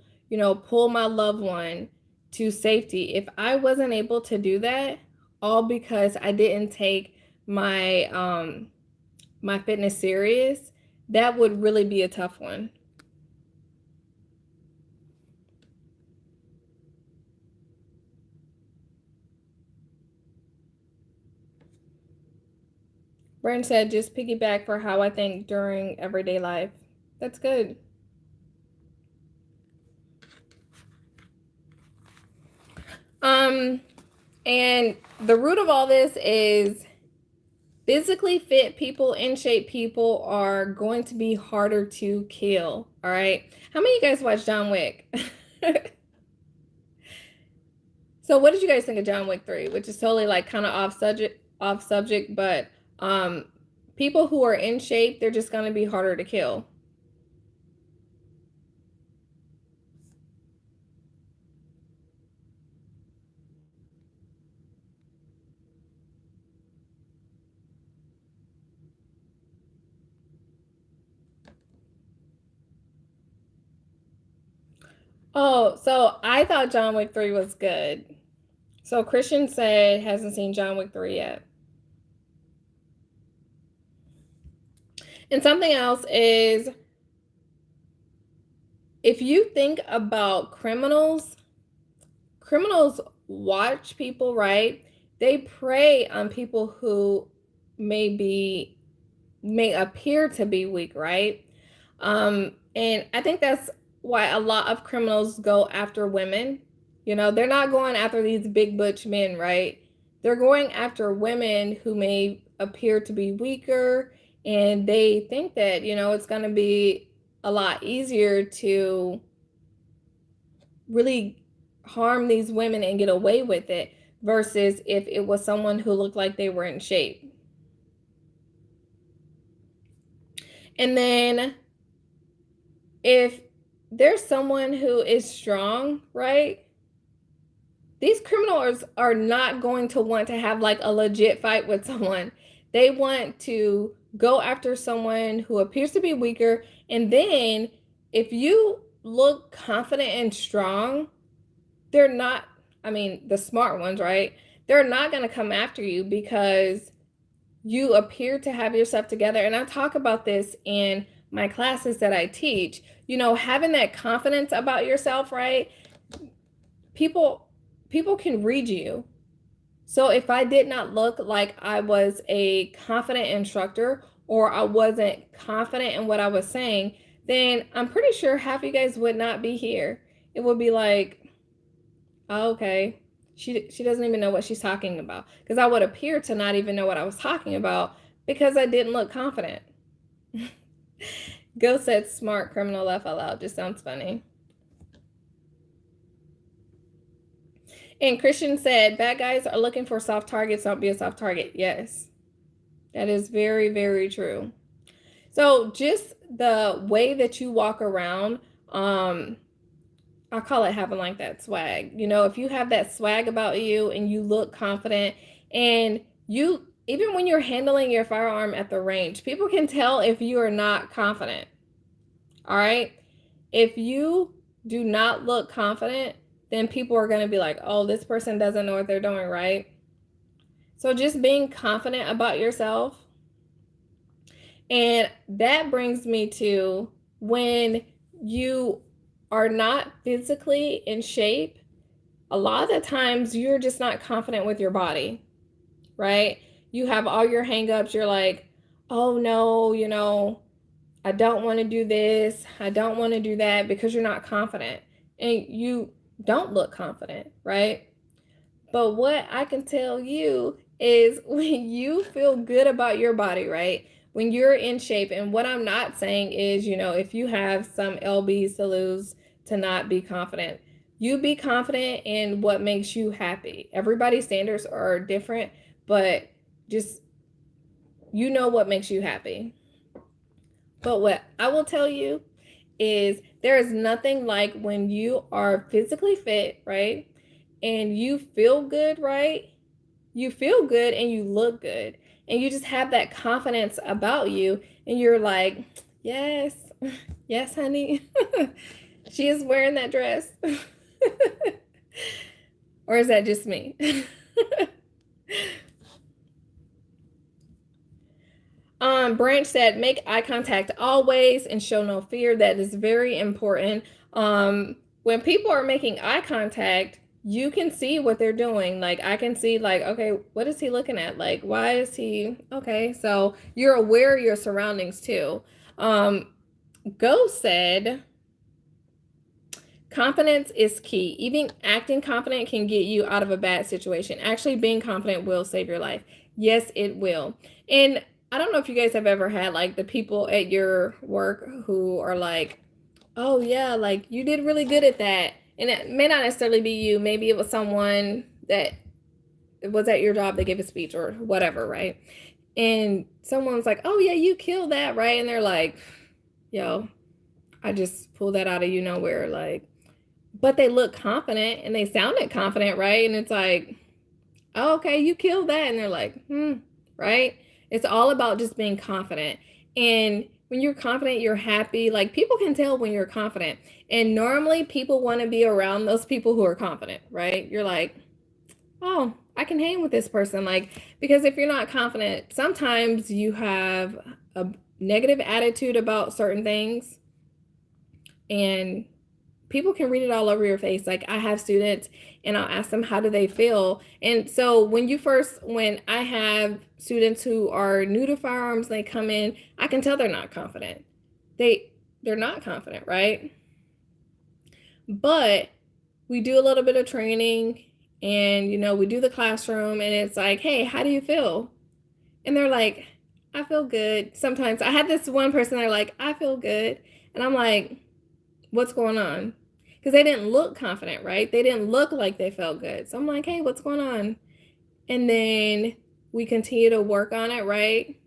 pull my loved one to safety, if I wasn't able to do that, all because I didn't take my my fitness serious, that would really be a tough one. Brent said, just piggyback for how I think during everyday life. That's good. And the root of all this is physically fit people, in shape people are going to be harder to kill. All right. How many of you guys watch John Wick? So what did you guys think of John Wick 3, which is totally like kind of off subject, but people who are in shape, they're just going to be harder to kill. Oh, so I thought John Wick 3 was good. So Christian said hasn't seen John Wick 3 yet. And something else is, if you think about criminals watch people, right? They prey on people who may be may appear to be weak, right? And I think that's why a lot of criminals go after women. You know, they're not going after these big butch men, right? They're going after women who may appear to be weaker, and they think that, you know, it's going to be a lot easier to really harm these women and get away with it versus if it was someone who looked like they were in shape. And then if there's someone who is strong, right? These criminals are not going to want to have like a legit fight with someone. They want to go after someone who appears to be weaker. And then if you look confident and strong, they're not, I mean, the smart ones, right? They're not going to come after you because you appear to have yourself together. And I talk about this in my classes that I teach. You know, having that confidence about yourself, right? People can read you. So if I did not look like I was a confident instructor or I wasn't confident in what I was saying, then I'm pretty sure half of you guys would not be here. It would be like, oh, okay, she doesn't even know what she's talking about. Because I would appear to not even know what I was talking about because I didn't look confident. Gil said smart criminal laugh out loud. Just sounds funny. And Christian said, bad guys are looking for soft targets. Don't be a soft target. Yes, that is very, very true. So just the way that you walk around, I call it having like that swag. You know, if you have that swag about you and you look confident and you, even when you're handling your firearm at the range, people can tell if you are not confident. All right. If you do not look confident, then people are going to be like, oh, this person doesn't know what they're doing, right? So just being confident about yourself. And that brings me to when you are not physically in shape, a lot of the times you're just not confident with your body, right? You have all your hangups. You're like, oh no, you know, I don't want to do this. I don't want to do that because you're not confident and you don't look confident, right? But what I can tell you is when you feel good about your body, right? When you're in shape, and what I'm not saying is, you know, if you have some lbs to lose, to not be confident. You be confident in what makes you happy. Everybody's standards are different, but just, you know what makes you happy. But what I will tell you is there is nothing like when you are physically fit, right? And you feel good, right? You feel good and you look good. And you just have that confidence about you. And you're like, yes, yes, honey. She is wearing that dress. Or is that just me? Branch said, make eye contact always and show no fear. That is very important. When people are making eye contact, you can see what they're doing. Like, I can see, like, okay, what is he looking at? Like, why is he, okay, so you're aware of your surroundings too. Go said, confidence is key. Even acting confident can get you out of a bad situation. Actually, being confident will save your life. Yes, it will. And I don't know if you guys have ever had like the people at your work who are like, oh yeah, like you did really good at that. And it may not necessarily be you. Maybe it was someone that was at your job that gave a speech or whatever, right? And someone's like, oh yeah, you killed that, right? And they're like, yo, I just pulled that out of you nowhere. Like, but they look confident and they sounded confident, right? And it's like, oh, okay, you killed that. And they're like, right? It's all about just being confident. And when you're confident, you're happy. Like, people can tell when you're confident. And normally people want to be around those people who are confident, right? You're like, oh, I can hang with this person. Like, because if you're not confident, sometimes you have a negative attitude about certain things. And people can read it all over your face. Like I have students and I'll ask them, how do they feel? And so when I have students who are new to firearms, they come in, I can tell they're not confident. They're not confident, right? But we do a little bit of training and, we do the classroom and it's like, hey, how do you feel? And they're like, I feel good. Sometimes I had this one person, they're like, I feel good. And I'm like, what's going on? Because they didn't look confident, right? They didn't look like they felt good. So I'm like, hey, what's going on? And then we continue to work on it, right?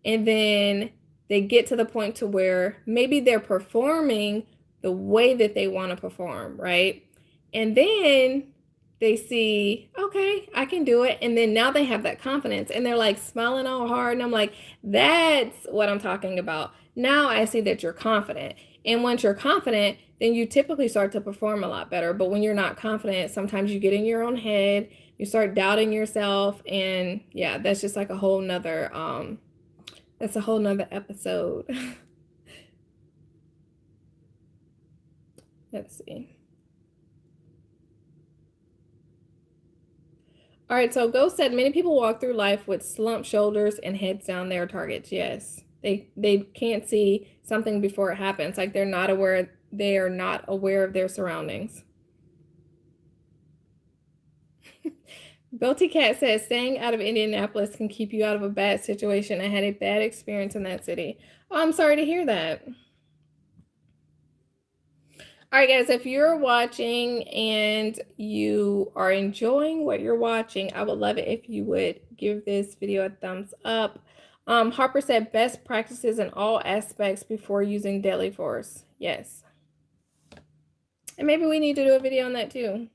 And then they get to the point to where maybe they're performing the way that they want to perform, right? And then they see, okay, I can do it. And then now they have that confidence and they're like smiling all hard. And I'm like, that's what I'm talking about. Now I see that you're confident. And once you're confident, then you typically start to perform a lot better. But when you're not confident, sometimes you get in your own head, you start doubting yourself. And yeah, that's just like a whole nother, that's a whole nother episode. Let's see. All right, so Ghost said many people walk through life with slumped shoulders and heads down their targets. Yes. They can't see something before it happens. Like they are not aware of their surroundings. Belty Cat says staying out of Indianapolis can keep you out of a bad situation. I had a bad experience in that city. Oh, I'm sorry to hear that. All right, guys, if you're watching and you are enjoying what you're watching, I would love it if you would give this video a thumbs up. Harper said best practices in all aspects before using deadly force. Yes. And maybe we need to do a video on that too.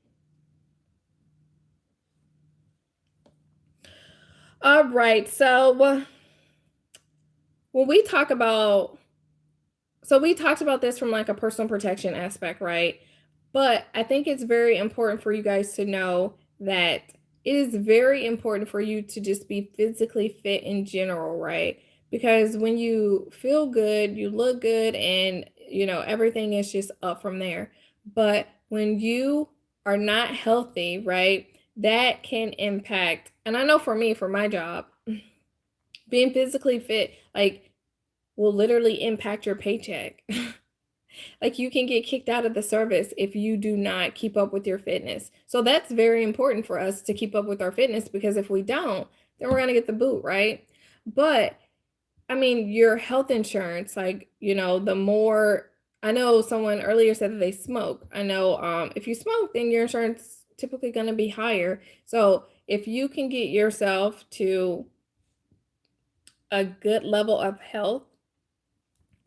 All right, so when we talk about, so we talked about this from like a personal protection aspect, right? But I think it's very important for you guys to know that it is very important for you to just be physically fit in general, right? Because when you feel good, you look good, and everything is just up from there. But when you are not healthy, right, that can impact, and I know for me, for my job, being physically fit, like, will literally impact your paycheck. Like you can get kicked out of the service if you do not keep up with your fitness. So that's very important for us to keep up with our fitness, because if we don't, then we're going to get the boot, right? But I mean, your health insurance, like, the more, I know someone earlier said that they smoke. I know if you smoke, then your insurance typically going to be higher. So if you can get yourself to a good level of health,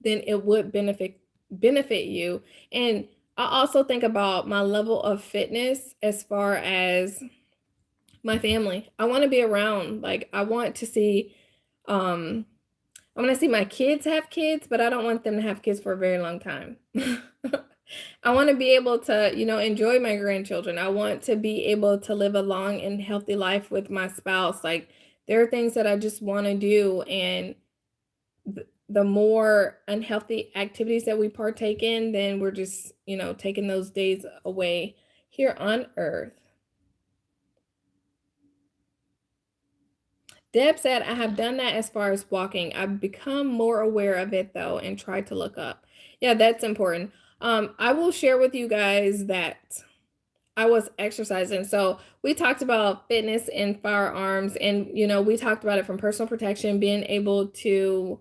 then it would benefit you. And I also think about my level of fitness as far as my family. I want to be around, like I want to see I want to see my kids have kids, but I don't want them to have kids for a very long time. I want to be able to, enjoy my grandchildren. I want to be able to live a long and healthy life with my spouse. Like there are things that I just want to do, and the more unhealthy activities that we partake in, then we're just, taking those days away here on earth. Deb said, I have done that as far as walking. I've become more aware of it though and tried to look up. Yeah, that's important. I will share with you guys that I was exercising. So we talked about fitness and firearms, and we talked about it from personal protection, being able to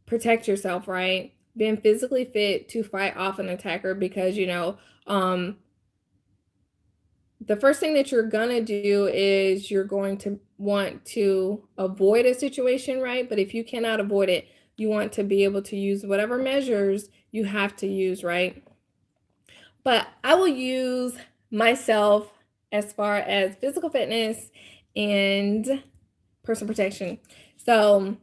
protect yourself, right? Being physically fit to fight off an attacker, because the first thing that you're gonna do is you're going to want to avoid a situation, right? But if you cannot avoid it, you want to be able to use whatever measures you have to use, right? But I will use myself as far as physical fitness and personal protection. So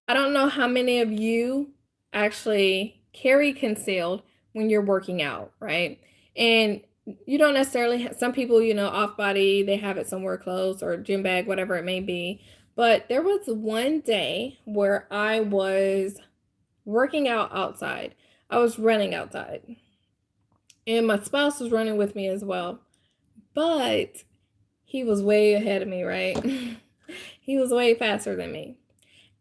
I don't know how many of you actually carry concealed when you're working out, right? And you don't necessarily have, some people, off body, they have it somewhere close, or gym bag, whatever it may be. But there was one day where I was working out outside. I was running outside. and my spouse was running with me as well. But he was way ahead of me, right? He was way faster than me.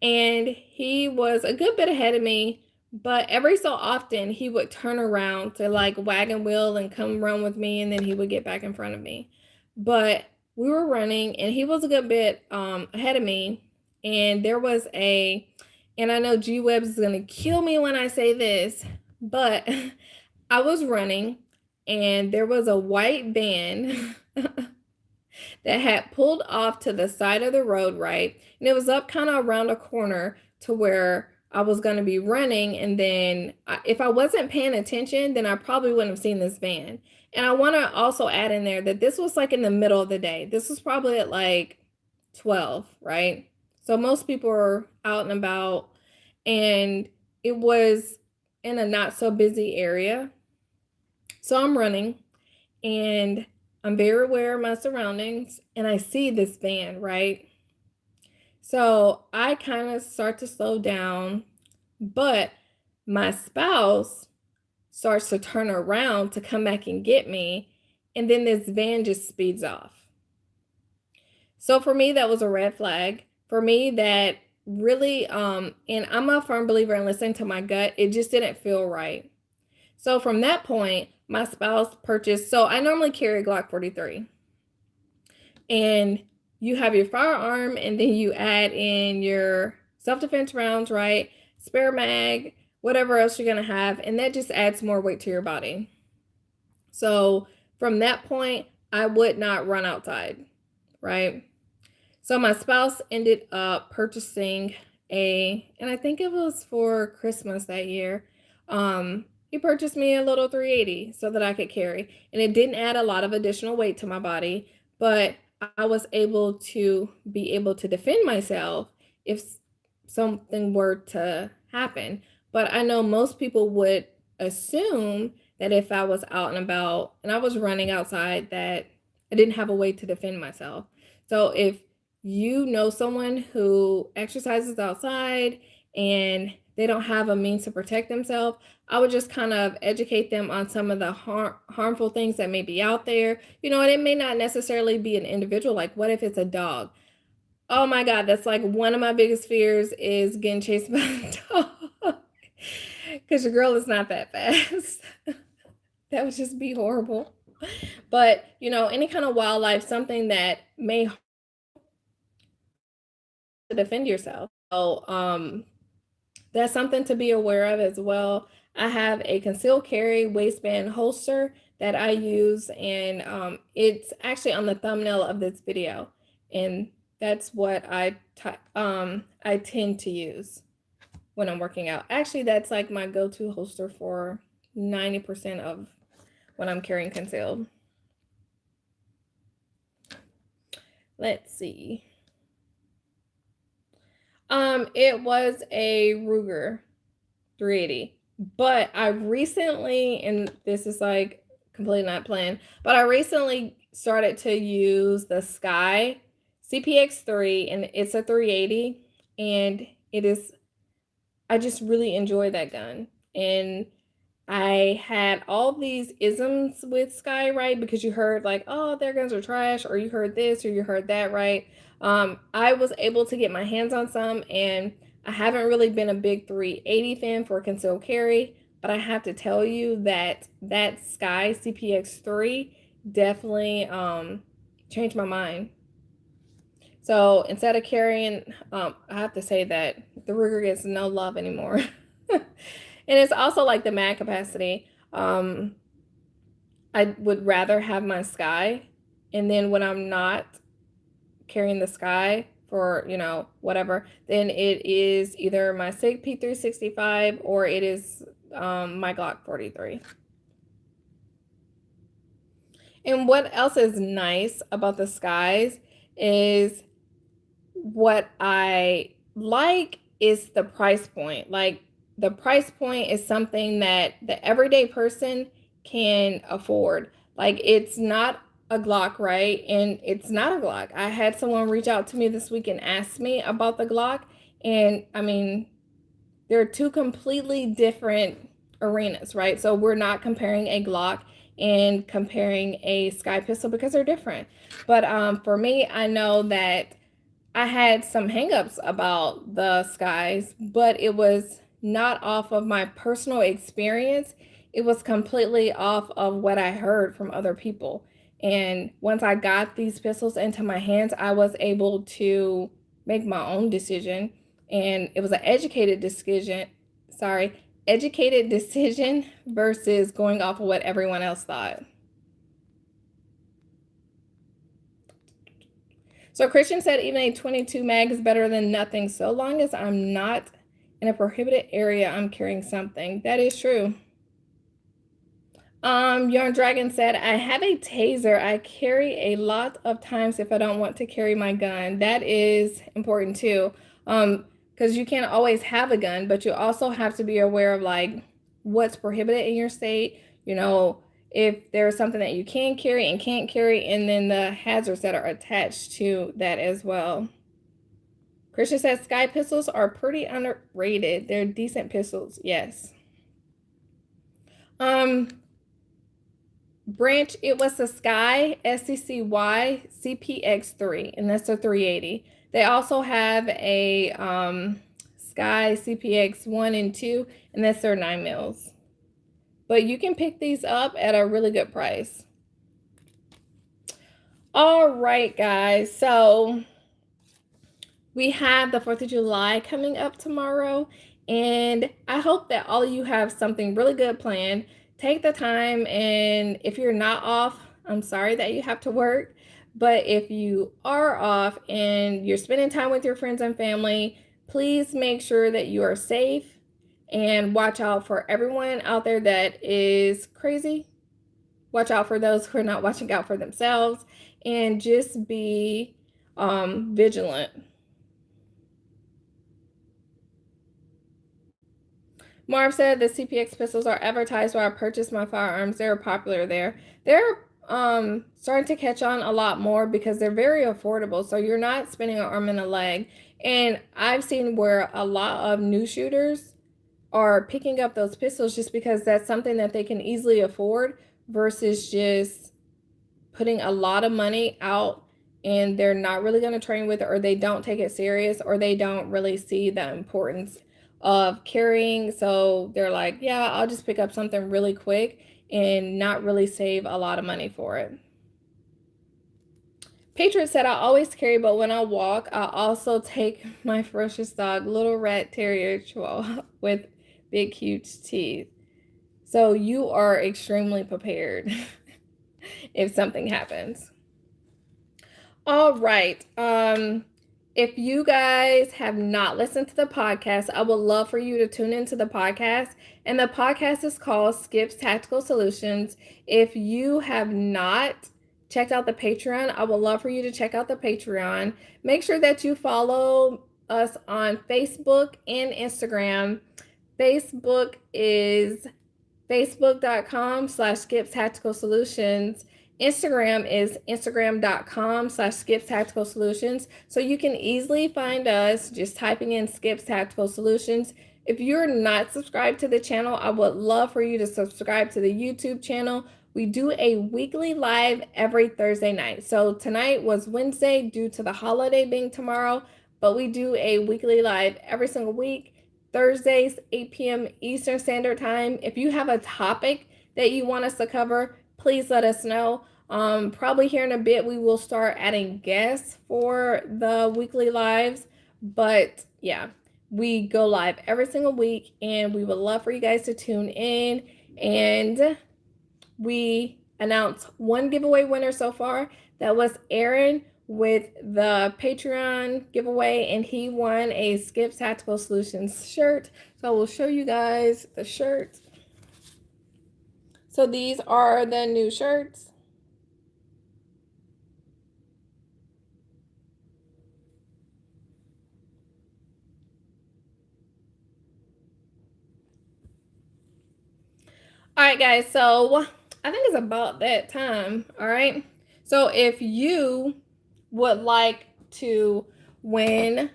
And he was a good bit ahead of me, but every so often he would turn around to like wagon wheel and come run with me, and then he would get back in front of me. But we were running and he was a good bit ahead of me, and there was and I know G Webs is gonna kill me when I say this, but I was running and there was a white van that had pulled off to the side of the road, right? And it was up kind of around a corner to where I was going to be running. And then if I wasn't paying attention, then I probably wouldn't have seen this van. And I want to also add in there that this was like in the middle of the day. This was probably at like 12, right? So most people were out and about, and it was in a not so busy area. So I'm running and I'm very aware of my surroundings, and I see this van, right? So I kind of start to slow down, but my spouse starts to turn around to come back and get me, and then this van just speeds off. So for me, that was a red flag. For me, that really, and I'm a firm believer in listening to my gut, it just didn't feel right. So from that point, my spouse purchased, so I normally carry a Glock 43. And you have your firearm, and then you add in your self-defense rounds, right? Spare mag, whatever else you're going to have, and that just adds more weight to your body. So from that point, I would not run outside, right? So my spouse ended up purchasing and I think it was for Christmas that year. He purchased me a little 380 so that I could carry, and it didn't add a lot of additional weight to my body, but I was able to defend myself if something were to happen. But I know most people would assume that if I was out and about and I was running outside, that I didn't have a way to defend myself. So if you know someone who exercises outside and they don't have a means to protect themselves, I would just kind of educate them on some of the harmful things that may be out there. And it may not necessarily be an individual. Like, what if it's a dog? Oh my God, that's like one of my biggest fears, is getting chased by a dog. Because your girl is not that fast. That would just be horrible. But, any kind of wildlife, something that may to defend yourself. So, that's something to be aware of as well. I have a concealed carry waistband holster that I use, and it's actually on the thumbnail of this video, and that's what I tend to use when I'm working out. Actually, that's like my go-to holster for 90% of when I'm carrying concealed. Let's see. It was a Ruger 380, but I recently, and this is like completely not planned, but I recently started to use the Sky CPX3, and it's a 380, and I just really enjoy that gun. And I had all these isms with Sky, right? Because you heard like, oh, their guns are trash, or you heard this, or you heard that, right? I was able to get my hands on some, and I haven't really been a big 380 fan for concealed carry, but I have to tell you that Sky CPX3 definitely changed my mind. So instead of carrying, I have to say that the Ruger gets no love anymore. And it's also like the mag capacity. I would rather have my Sky, and then when I'm not carrying the Sky for, whatever, then it is either my SIG P365 or it is my Glock 43. And what else is nice about the Skies is, what I like is the price point. Like, the price point is something that the everyday person can afford. Like, it's not a Glock, right? And it's not a Glock. I had someone reach out to me this week and ask me about the Glock. And I mean, they're two completely different arenas, right? So we're not comparing a Glock and comparing a Sky pistol because they're different. But for me, I know that I had some hangups about the Skies, but it was not off of my personal experience. It was completely off of what I heard from other people. And once I got these pistols into my hands, I was able to make my own decision. And it was an educated decision versus going off of what everyone else thought. So Christian said even a 22 mag is better than nothing. So long as I'm not in a prohibited area, I'm carrying something. That is true. Young Dragon said, I have a taser. I carry a lot of times if I don't want to carry my gun. That is important too. Because you can't always have a gun, but you also have to be aware of like what's prohibited in your state. You know, if there's something that you can carry and can't carry, and then the hazards that are attached to that as well. Christian says Sky pistols are pretty underrated. They're decent pistols, yes. Branch, it was the Sky SCCY CPX3, and that's a 380. They also have a Sky CPX 1 and 2, and that's their 9 mils. But you can pick these up at a really good price. All right, guys. So we have the 4th of July coming up tomorrow, and I hope that all of you have something really good planned. Take the time, and if you're not off, I'm sorry that you have to work, but if you are off and you're spending time with your friends and family, please make sure that you are safe and watch out for everyone out there that is crazy. Watch out for those who are not watching out for themselves, and just be vigilant. Marv said the CPX pistols are advertised where I purchased my firearms. They're popular there. They're starting to catch on a lot more because they're very affordable. So you're not spending an arm and a leg. And I've seen where a lot of new shooters are picking up those pistols just because that's something that they can easily afford versus just putting a lot of money out and they're not really going to train with it, or they don't take it serious, or they don't really see the importance of carrying. So they're like, yeah, I'll just pick up something really quick and not really save a lot of money for it. Patriot said, I always carry, but when I walk, I also take my ferocious dog, little rat terrier chihuahua with big, huge teeth. So you are extremely prepared if something happens. All right. If you guys have not listened to the podcast, I would love for you to tune into the podcast. And the podcast is called Skip's Tactical Solutions. If you have not checked out the Patreon, I would love for you to check out the Patreon. Make sure that you follow us on Facebook and Instagram. Facebook is facebook.com/Skips Tactical Solutions. Instagram is instagram.com/Skips Tactical Solutions. So you can easily find us just typing in Skips Tactical Solutions. If you're not subscribed to the channel, I would love for you to subscribe to the YouTube channel. We do a weekly live every Thursday night. So tonight was Wednesday due to the holiday being tomorrow, but we do a weekly live every single week. Thursdays, 8 p.m. Eastern Standard Time. If you have a topic that you want us to cover, please let us know. Probably here in a bit, we will start adding guests for the weekly lives. But yeah, we go live every single week, and we would love for you guys to tune in. And we announced one giveaway winner so far. That was Aaron with the Patreon giveaway, and he won a Skips Tactical Solutions shirt. So we'll show you guys the shirt. So these are the new shirts. All right, guys, so I think it's about that time. All right. So if you would like to win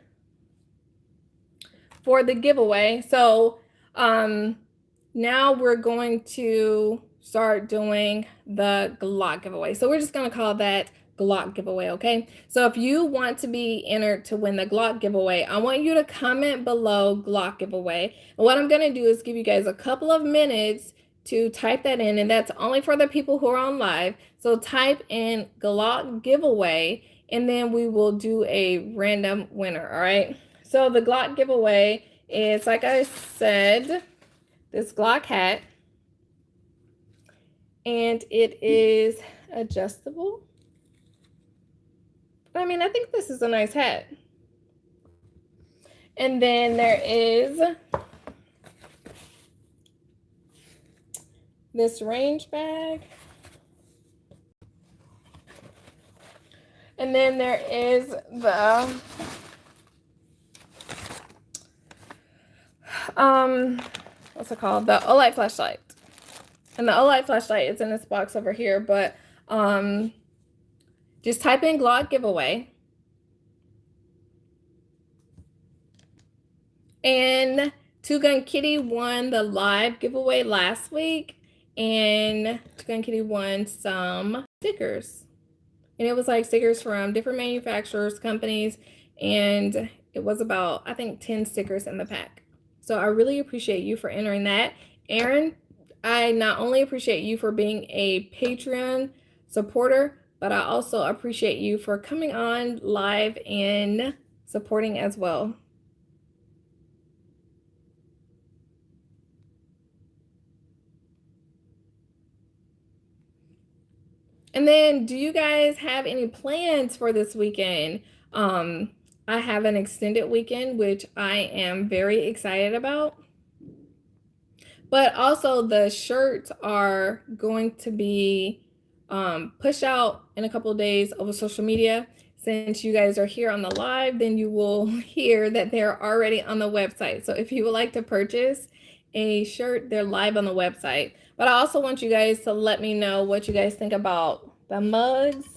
for the giveaway, so now we're going to start doing the Glock giveaway. So we're just going to call that Glock giveaway, okay? So if you want to be entered to win the Glock giveaway, I want you to comment below Glock giveaway. And what I'm going to do is give you guys a couple of minutes to type that in, and that's only for the people who are on live. So type in Glock giveaway, and then we will do a random winner, all right? So the Glock giveaway is, like I said, this Glock hat, and it is adjustable. I mean, I think this is a nice hat. And then there is this range bag. And then there is the what's it called? The Olight flashlight. And the Olight flashlight is in this box over here, but just type in Glock giveaway. And Two Gun Kitty won the live giveaway last week, and Two Gun Kitty won some stickers. And it was like stickers from different manufacturers, companies, and it was about, I think, 10 stickers in the pack. So I really appreciate you for entering that. Aaron, I not only appreciate you for being a Patreon supporter, but I also appreciate you for coming on live and supporting as well. And then, do you guys have any plans for this weekend? I have an extended weekend, which I am very excited about. But also, the shirts are going to be pushed out in a couple of days over social media. Since you guys are here on the live, then you will hear that they're already on the website. So if you would like to purchase a shirt, they're live on the website. But I also want you guys to let me know what you guys think about the mugs.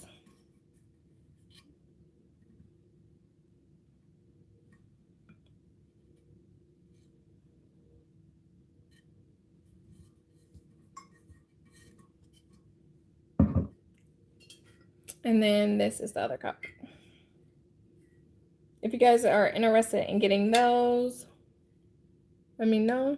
And then this is the other cup. If you guys are interested in getting those, let me know.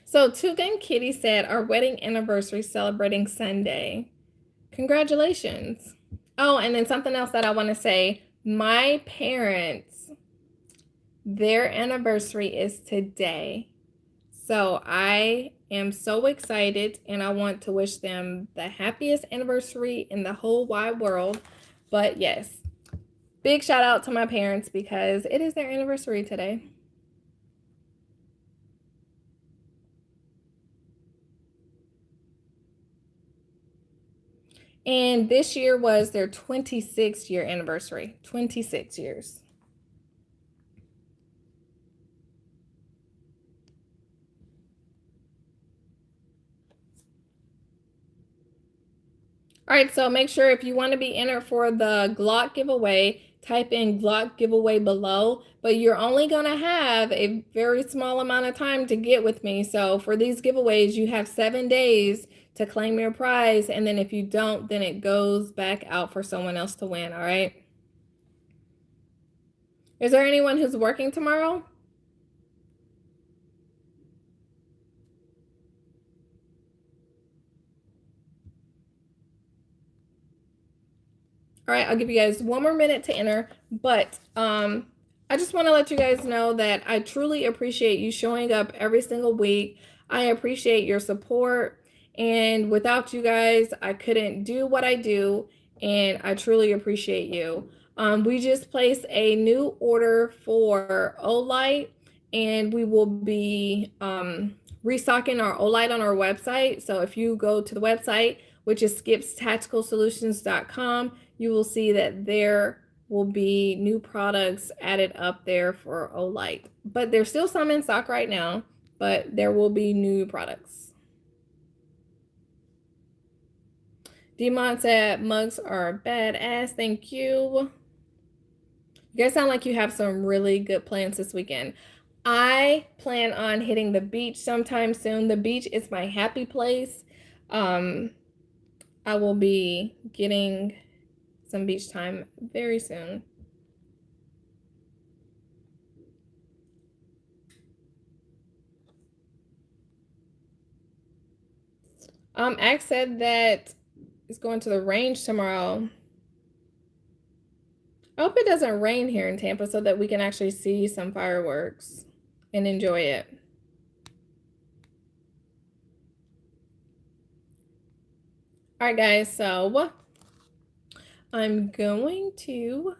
So Two Gun Kitty said, our wedding anniversary celebrating Sunday. Congratulations. Oh, and then something else that I want to say. My parents, their anniversary is today. So I am so excited, and I want to wish them the happiest anniversary in the whole wide world. But yes, big shout out to my parents because it is their anniversary today. And this year was their 26th year anniversary. 26 years. All right, so make sure if you want to be entered for the Glock giveaway, type in Glock giveaway below, but you're only going to have a very small amount of time to get with me. So for these giveaways, you have 7 days to claim your prize, and then if you don't, then it goes back out for someone else to win, all right? Is there anyone who's working tomorrow? All right, I'll give you guys one more minute to enter, but I just want to let you guys know that I truly appreciate you showing up every single week. I appreciate your support, and without you guys, I couldn't do what I do, and I truly appreciate you. We just placed a new order for Olight, and we will be restocking our Olight on our website. So if you go to the website, which is skipstacticalsolutions.com, you will see that there will be new products added up there for Olight. But there's still some in stock right now, but there will be new products. Demon said mugs are badass. Thank you. You guys sound like you have some really good plans this weekend. I plan on hitting the beach sometime soon. The beach is my happy place. Um, I will be getting some beach time very soon. Ax said that it's going to the range tomorrow. I hope it doesn't rain here in Tampa so that we can actually see some fireworks and enjoy it. All right, guys, so I'm going to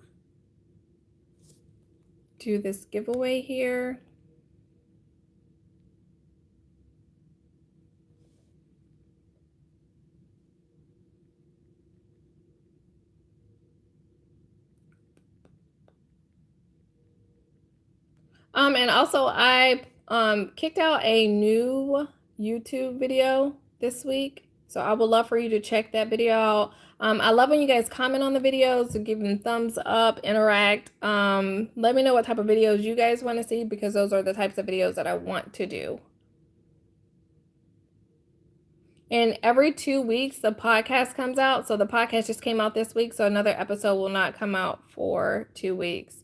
do this giveaway here. And also I kicked out a new YouTube video this week. So I would love for you to check that video out. I love when you guys comment on the videos, give them thumbs up, interact. Let me know what type of videos you guys want to see because those are the types of videos that I want to do. And every 2 weeks, the podcast comes out. So the podcast just came out this week. So another episode will not come out for 2 weeks.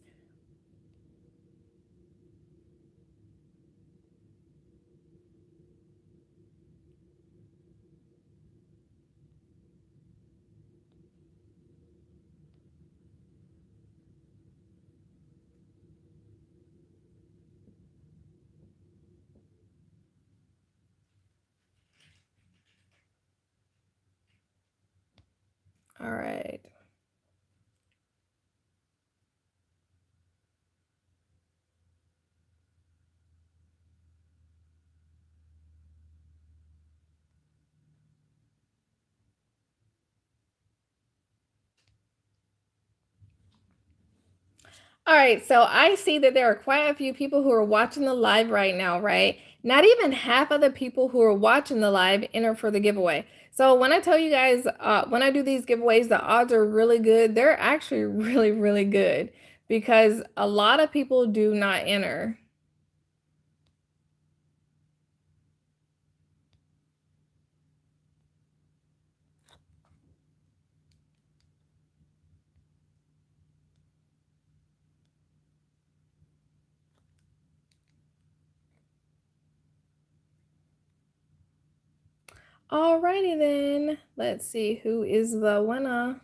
All right. All right, so I see that there are quite a few people who are watching the live right now, right? Not even half of the people who are watching the live enter for the giveaway. So when I tell you guys, when I do these giveaways, the odds are really good. They're actually really, really good because a lot of people do not enter. Alrighty then, let's see who is the winner.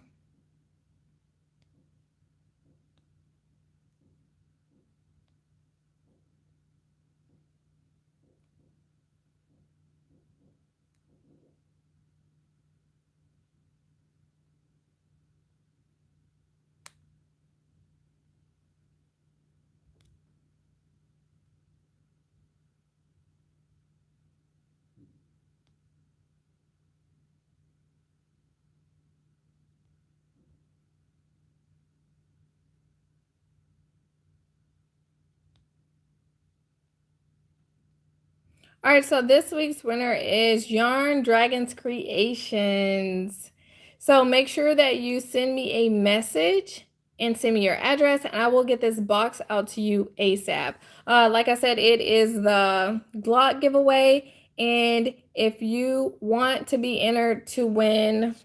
All right, so this week's winner is Yarn Dragons Creations. So make sure that you send me a message and send me your address, and I will get this box out to you ASAP. Like I said, it is the Glock giveaway, and if you want to be entered to win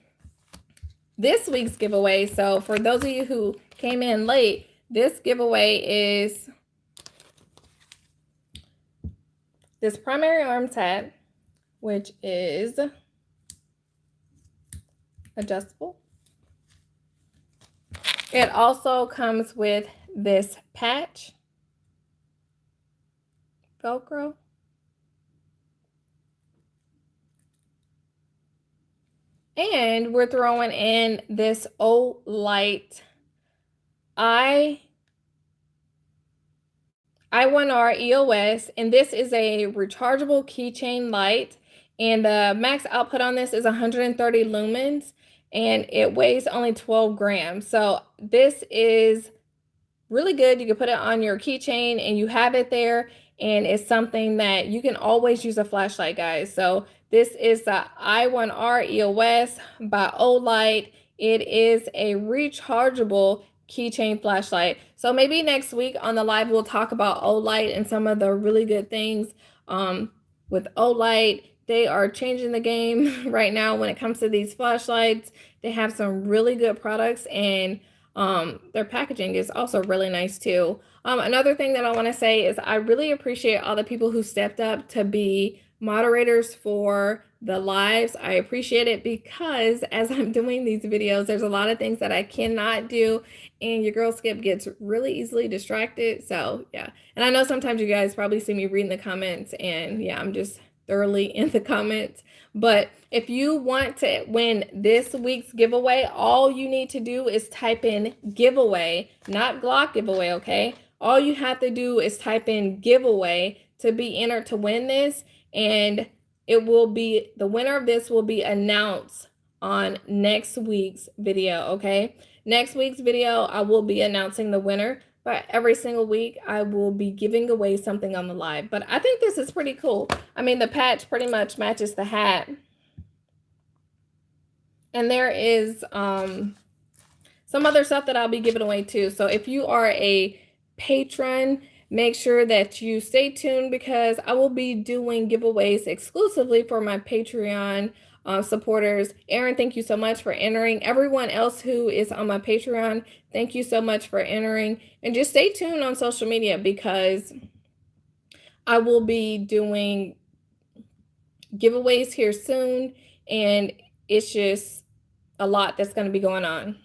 this week's giveaway, so for those of you who came in late, this giveaway is this primary arms hat, which is adjustable. It also comes with this patch, Velcro. And we're throwing in this Olight I1R EOS, and this is a rechargeable keychain light, and the max output on this is 130 lumens, and it weighs only 12 grams. So this is really good. You can put it on your keychain and you have it there, and it's something that you can always use a flashlight, guys. So This is the I1R EOS by Olight. It is a rechargeable keychain flashlight. So maybe next week on the live, we'll talk about Olight and some of the really good things with Olight. They are changing the game right now when it comes to these flashlights. They have some really good products, and their packaging is also really nice too. Another thing that I want to say is I really appreciate all the people who stepped up to be moderators for the lives. I appreciate it because as I'm doing these videos, there's a lot of things that I cannot do, and your girl Skip gets really easily distracted. So yeah, and I know sometimes you guys probably see me reading the comments, and yeah, I'm just thoroughly in the comments. But if you want to win this week's giveaway, all you need to do is type in giveaway, not Glock giveaway, okay? All you have to do is type in giveaway to be entered to win this, and it will be, the winner of this will be announced on next week's video, okay? Next week's video, I will be announcing the winner, but every single week I will be giving away something on the live. But I think this is pretty cool. I mean, the patch pretty much matches the hat. And there is some other stuff that I'll be giving away too. So if you are a patron, make sure that you stay tuned because I will be doing giveaways exclusively for my Patreon supporters. Aaron, thank you so much for entering. Everyone else who is on my Patreon, thank you so much for entering. And just stay tuned on social media because I will be doing giveaways here soon, and it's just a lot that's going to be going on.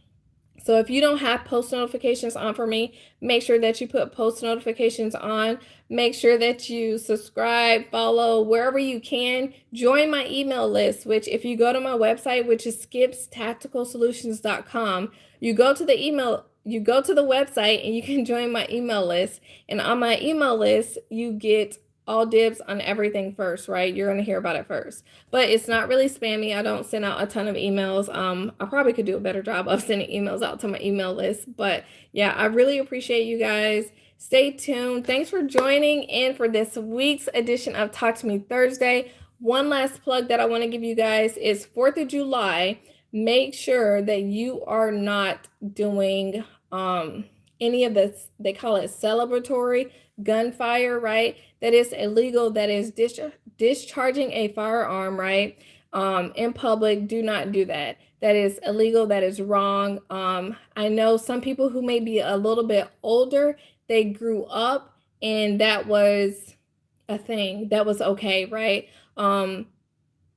So if you don't have post notifications on for me, make sure that you put post notifications on. Make sure that you subscribe, follow, wherever you can. Join my email list, which if you go to my website, which is skipstacticalsolutions.com, you go to the website and you can join my email list. And on my email list, you get all dibs on everything first, right? You're going to hear about it first. But it's not really spammy. I don't send out a ton of emails. I probably could do a better job of sending emails out to my email list. But yeah, I really appreciate you guys. Stay tuned. Thanks for joining in for this week's edition of Talk to Me Thursday. One last plug that I want to give you guys is 4th of July. Make sure that you are not doing any of this, they call it celebratory gunfire, right? That is illegal. That is discharging a firearm, right? In public. Do not do that. That is illegal. That is wrong. I know some people who may be a little bit older, they grew up and that was a thing. That was okay, right?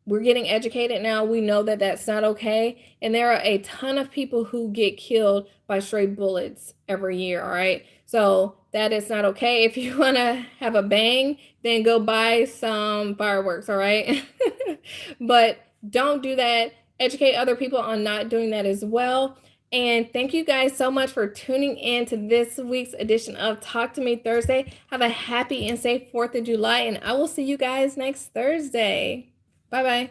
We're getting educated now. We know that that's not okay. And there are a ton of people who get killed by stray bullets every year, all right? So that is not okay. If you want to have a bang, then go buy some fireworks, all right? But don't do that. Educate other people on not doing that as well. And thank you guys so much for tuning in to this week's edition of Talk to Me Thursday. Have a happy and safe 4th of July, and I will see you guys next Thursday. Bye-bye.